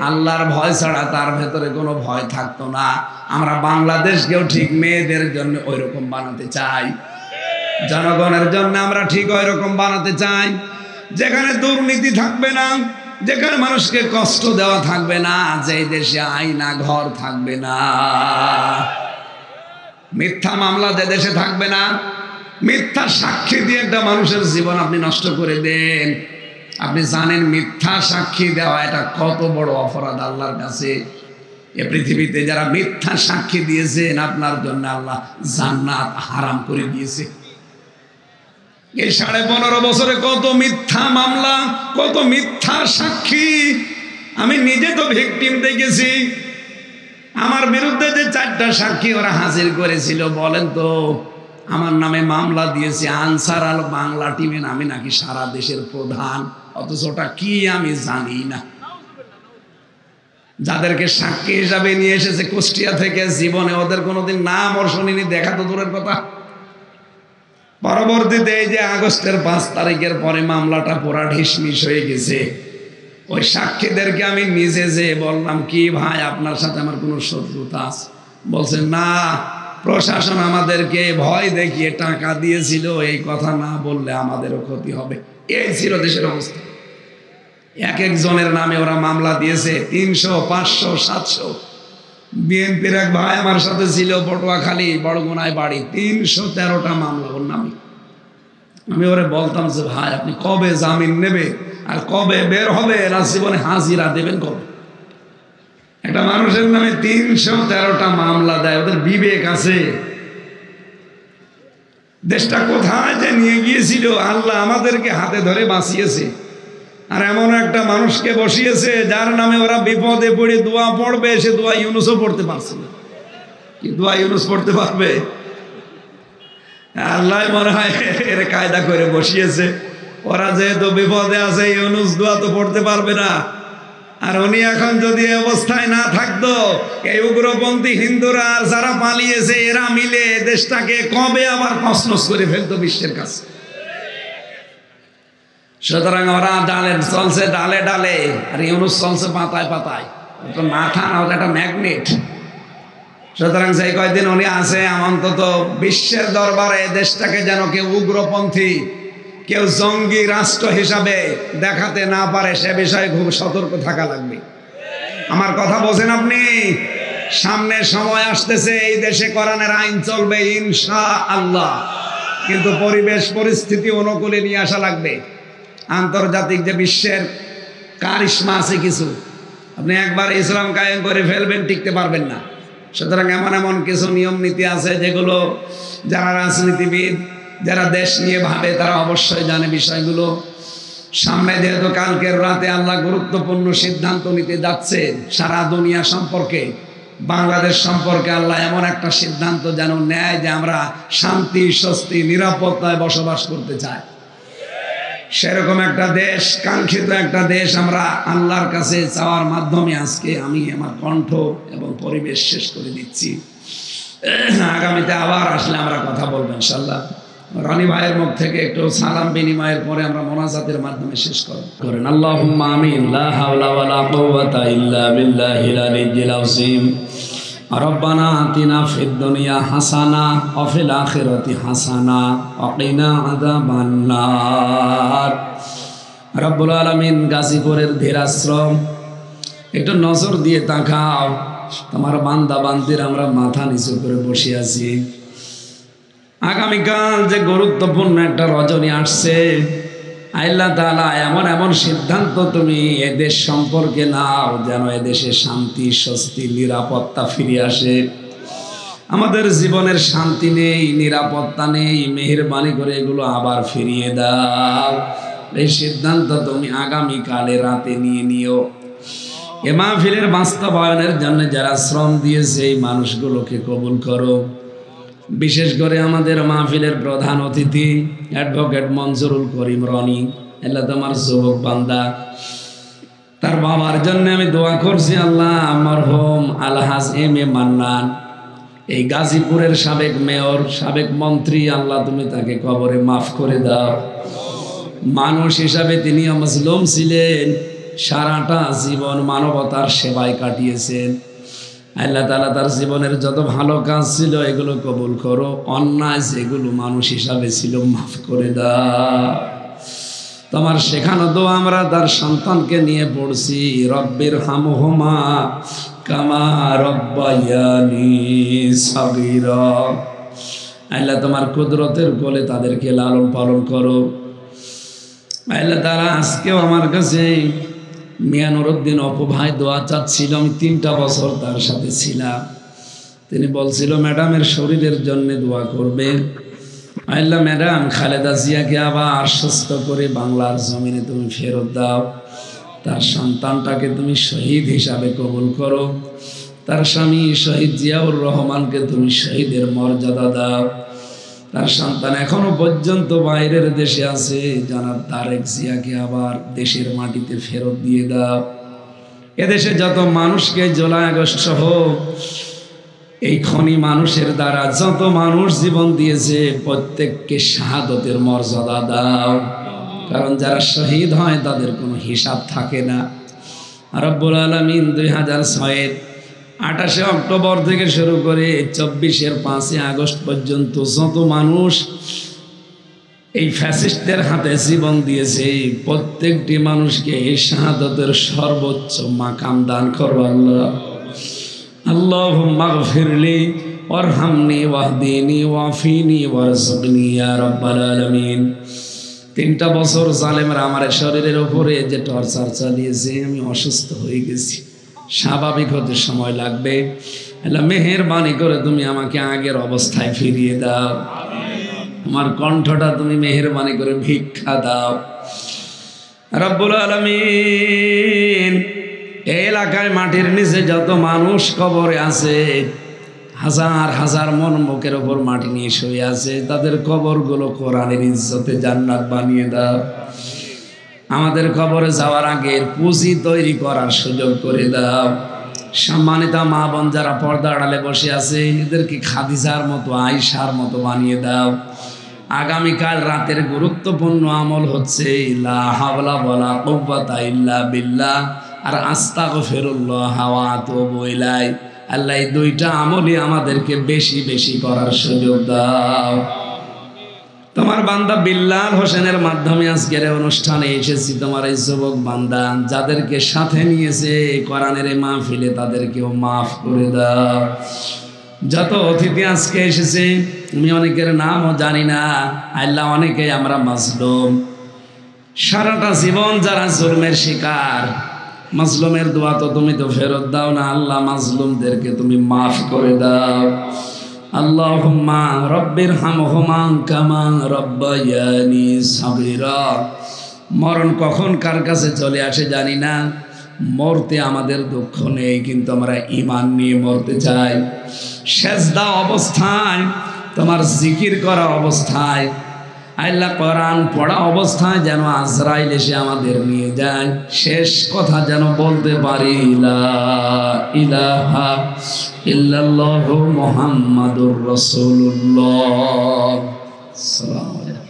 আল্লাহর ভয় ছাড়া তার ভেতরে কোনো ভয় থাকতো না। আমরা বাংলাদেশকেও ঠিক মেয়েদের জন্য ওই রকম বানাতে চাই, জনগণের জন্য আমরা ঠিক ওই রকম বানাতে চাই, যেখানে দুর্নীতি থাকবে না, যেখানে মানুষকে কষ্ট দেওয়া থাকবে না, যে দেশে আইনা ঘর থাকবে না, মিথ্যা মামলা যে দেশে থাকবে না, মিথ্যা সাক্ষী দিয়ে একটা মানুষের জীবন আপনি নষ্ট করে দেন। আপনি জানেন মিথ্যা সাক্ষী দেওয়া এটা কত বড় অপরাধ আল্লাহর কাছে। এ পৃথিবীতে যারা মিথ্যা সাক্ষী দিয়েছেন আপনার জন্য আল্লাহ জান্নাত হারাম করে দিয়েছে। এই 15.5 বছরে কত মিথ্যা মামলা, কত মিথ্যা সাক্ষী। আমি নিজে তো ভিকটিম দেখেছি। আমার বিরুদ্ধে যে 4টা সাক্ষী ওরা হাজির করেছিল, বলেন তো আমার নামে মামলা দিয়েছে আনসার আল বাংলা টিমের, আমি নাকি সারা দেশের প্রধান, অথচ ওটা কি আমি জানি না। যাদেরকে সাক্ষী হিসাবে নিয়ে এসেছে কুষ্টিয়া থেকে, জীবনে ওদের কোনোদিন নাম ওর শুনিনি, দেখা তো দূরের কথা। পরবর্তীতে এই যে আগস্টের 5 তারিখের পরে মামলাটা পুরা ঢিসমিস হয়ে গেছে। ওই সাক্ষীদেরকে আমি নিজে যে বললাম, কি ভাই আপনার সাথে আমার কোনো শত্রুতা আছে? বলছে না, প্রশাসন আমাদেরকে ভয় দেখিয়ে টাকা দিয়েছিল, এই কথা না বললে আমাদেরও ক্ষতি হবে। এই ছিল দেশের অবস্থা। এক একজনের নামে ওরা মামলা দিয়েছে 300, 500, 700। বিএনপির এক ভাই আমার সাথে ছিল, পটুয়াখালী বড়গুনায় বাড়ি, 313টা মামলা ওর নামে। আমি ওরে বলতাম যে ভাই আপনি কবে জামিন নেবে আর কবে বের হবে, এরা জীবনে হাজিরা দেবেন কবে? একটা মানুষের নামে 313টা মামলা দেয়, ওদের বিবেক আছে? দেশটা কোথায় যে নিয়ে গিয়েছিল, আল্লাহ আমাদেরকে হাতে ধরে বাঁচিয়েছে। আর এমন একটা মানুষকে বসিয়েছে যার নামে ওরা বিপদে পড়ে দোয়া পড়বে, সে দোয়া ইউনুসও পড়তে পারছে না। কি দোয়া ইউনুস পড়তে পারবে? আল্লাহ মনে হয় এর কায়দা করে বসিয়েছে। ওরা যেহেতু বিপদে আছে, ইউনুস দোয়া তো পড়তে পারবে না। আর উনি এখন যদি অবস্থায় না থাকতো, এই উগ্রপন্থী হিন্দুরা আর যারা পালিয়েছে এরা মিলে দেশটাকে কবে আবার কসনস করে ফেলতো বিশ্বের কাছে। সুতরাং ওরা ডালে চলছে, ডালে ডালে, আর ইউনুস চলছে পাতায় পাতায়। তো মাথা না, ওটা একটা ম্যাগনেট। সুতরাং সেই কয়েকদিন উনি আছে, অন্তত বিশ্বের দরবারে দেশটাকে যেন কেউ উগ্রপন্থী, কেউ জঙ্গি রাষ্ট্র হিসাবে দেখাতে না পারে, সে বিষয়ে খুব সতর্ক থাকা লাগবে। আমার কথা বোঝেন আপনি? সামনে সময় আসতেছে, এই দেশে কোরআনের আইন চলবে ইনশাআল্লাহ, কিন্তু পরিবেশ পরিস্থিতি অনুকূলে নিয়ে আসা লাগবে। আন্তর্জাতিক যে বিশ্বের কারিশমা আছে কিছু, আপনি একবার ইসলাম কায়েম করে ফেলবেন, টিকতে পারবেন না। সুতরাং এমন এমন কিছু নিয়ম নীতি আছে যেগুলো যারা রাজনীতিবিদ, যারা দেশ নিয়ে ভাবে, তারা অবশ্যই জানে বিষয়গুলো। সামনে যেহেতু কালকের রাতে আল্লাহ গুরুত্বপূর্ণ সিদ্ধান্ত নিতে যাচ্ছে সারা দুনিয়া সম্পর্কে, বাংলাদেশ সম্পর্কে আল্লাহ এমন একটা সিদ্ধান্ত যেন নেয় যে আমরা শান্তি, স্বস্তি, নিরাপত্তায় বসবাস করতে চাই। সেরকম একটা দেশ, কাঙ্ক্ষিত একটা দেশ আমরা আল্লাহর কাছে চাওয়ার মাধ্যমে আজকে আমি আমার কণ্ঠ এবং পরিবেশ শেষ করে দিচ্ছি। আগামীতে আবার আসলে আমরা কথা বলবো ইনশাআল্লাহ। রনি ভাইয়ের মুখ থেকে একটু সালাম বিনিময়ের পরে আমরা মোনাজাতের মাধ্যমে শেষ করেন। আল্লাহুম্মা আমিন। লা হাওলা ওয়ালা কুওয়াতা ইল্লা বিল্লাহিল আলিয়্যিল আযীম। রব্বানা আতিনা ফিদ দুনিয়া হাসানা ওয়া ফিল আখিরাতি হাসানা ওয়া কিনা আযাবান নার। রব্বুল আলামিন গাজীপুরের ধীরাশ্রম একটু নজর দিয়ে তাকাও। তোমার বান্দা বান্দির আমরা মাথা নিচু করে বসে আছি। আগামীকাল যে গুরুত্বপূর্ণ একটা রজনী আসছে, আল্লাহ তাআলা এমন এমন সিদ্ধান্ত তুমি এদেশ সম্পর্কে নাও যেন এদেশে শান্তি, স্বস্তি, নিরাপত্তা ফিরে আসে। আমাদের জীবনের শান্তি নেই, নিরাপত্তা নেই, মেহেরবানি করে এগুলো আবার ফিরিয়ে দাও। এই সিদ্ধান্ত তুমি আগামীকালে রাতে নিয়ে নিও। এ মাহফিলের বাস্তবায়নের জন্য যারা শ্রম দিয়েছে এই মানুষগুলোকে কবুল করো। বিশেষ করে আমাদের মাহফিলের প্রধান অতিথি অ্যাডভোকেট মঞ্জুরুল করিম রনি, আল্লাহ তোমার যুবক বান্দা, তার বাবার জন্য আমি দোয়া করছি। আল্লাহ মরহুম আলহাজ এম এ মান্নান, এই গাজীপুরের সাবেক মেয়র, সাবেক মন্ত্রী, আল্লাহ তুমি তাকে কবরে মাফ করে দাও। মানুষ হিসাবে তিনি মাজলুম ছিলেন, সারাটা জীবন মানবতার সেবায় কাটিয়েছেন। আল্লাহ তাআলা তার জীবনের যত ভালো কাজ ছিল এগুলো কবুল করো, অন্যায় যেগুলো মানুষ হিসাবে ছিল মাফ করে দাও। তোমার শেখানো দোয়া আমরা তার সন্তানকে নিয়ে পড়ছি, রব্বির হামহুমা কামা রব্বায়ানি সাগীরা। আল্লাহ তোমার কুদরতের কোলে তাদেরকে লালন পালন করো। আল্লাহ তাআলা আজকেও আমার কাছে মিয়া নুরউদ্দিন অপু ভাই দোয়া চাচ্ছিল, আমি 3টা বছর তার সাথে ছিলাম। তিনি বলছিল ম্যাডামের শরীরের জন্য দোয়া করবে। আল্লাহ ম্যাডাম খালেদা জিয়াকে আবার সুস্থ করে বাংলার জমিনে তুমি ফেরত দাও। তার সন্তানটাকে তুমি শহীদ হিসাবে কবুল করো। তার স্বামী শহীদ জিয়াউর রহমানকে তুমি শহীদের মর্যাদা দাও। তার সন্তান এখনো পর্যন্ত বাইরের দেশে আছে, জনাব তারেক জিয়াকে আবার দেশের মাটিতে ফেরত দিয়ে দাও। এদেশে যত মানুষকে জুলাই আগস্ট সহ এই খনি মানুষের দ্বারা যত মানুষ জীবন দিয়েছে প্রত্যেককে শাহাদতের মর্যাদা দাও, কারণ যারা শহীদ হয় তাদের কোনো হিসাব থাকে না। রব্বুল আলামিন 2006-এর 28 অক্টোবর থেকে শুরু করে 24-এর 5 আগস্ট পর্যন্ত যত মানুষ এই ফ্যাসিস্টদের হাতে জীবন দিয়েছে প্রত্যেকটি মানুষকে এই শাহাদতের সর্বোচ্চ মাকাম দান করো আল্লাহ। আল্লাহুম্মা গফিরলি ওয়ারহামনি ওয়াহদিনি ওয়াফিনি ওয়ারযুকনি ইয়া রাব্বাল আলামিন। 3টা বছর জালেমরা আমার শরীরের উপরে যে টর্চার চালিয়েছে, আমি অসুস্থ হয়ে গেছি, স্বাভাবিক হতে সময় লাগবে। আল্লাহ মেহেরবানি করে তুমি আমাকে আগের অবস্থায় ফিরিয়ে দাও। আমার কণ্ঠটা তুমি মেহেরবানি করে ভিক্ষা দাও রব্বুল আলামিন। এই এলাকায় মাটির নিচে যত মানুষ কবরে আছে, হাজার হাজার মন মুখের ওপর মাটি নিয়ে শুয়ে আছে, তাদের কবরগুলো কোরআনের ইজ্জতে জান্নাত বানিয়ে দাও। আমাদের কবরে যাওয়ার আগে পুঁজি তৈরি করার সুযোগ করে দাও। সম্মানিত মা বোন যারা পর্দা আড়ালে বসে আছে, এদেরকে খাদিজার মতো, আয়েশার মতো বানিয়ে দাও। আগামীকাল রাতের গুরুত্বপূর্ণ আমল হচ্ছে লা হাওলা ওয়ালা কুওয়াতা ইল্লা বিল্লাহ আর আস্তাগফিরুল্লাহ ওয়া আতুবু ইলাইহি। আল্লাহ এই 2টা আমলই আমাদেরকে বেশি বেশি করার সুযোগ দাও। তোমার বান্দা বিল্লাল হোসেনের মাধ্যমে আজকের অনুষ্ঠানে এসেছি। তোমার এই যুবক বান্দা যাদেরকে সাথে নিয়েছে কোরআনের মাহফিলে, তাদেরকেও মাফ করে দাও। যত অতিথি আজকে এসেছে, আমি অনেকের নামও জানি না। আল্লাহ অনেকে আমরা মাজলুম, সারাটা জীবন যারা জুলমের শিকার, মাজলুমের দোয়া তো তুমি তো ফেরত দাও না। আল্লাহ মাজলুমদেরকে তুমি মাফ করে দাও। আল্লাহুম্মা রব্বির হামহুমা কামা রব্বায়ানি সাগীরা। মরণ কখন কার কাছে চলে আসে জানি না। মরতে আমাদের দুঃখ নেই, কিন্তু আমরা ঈমান নিয়ে মরতে চাই। সেজদা অবস্থায়, তোমার জিকির করা অবস্থায়, আল্লাহ কোরআন পড়া অবস্থায় যেন আজরাইল এসে আমাদের নিয়ে যায়। শেষ কথা যেন বলতে পারি লা ইলাহা ইল্লাল্লাহু মুহাম্মাদুর রাসূলুল্লাহ। আসসালামু আলাইকুম।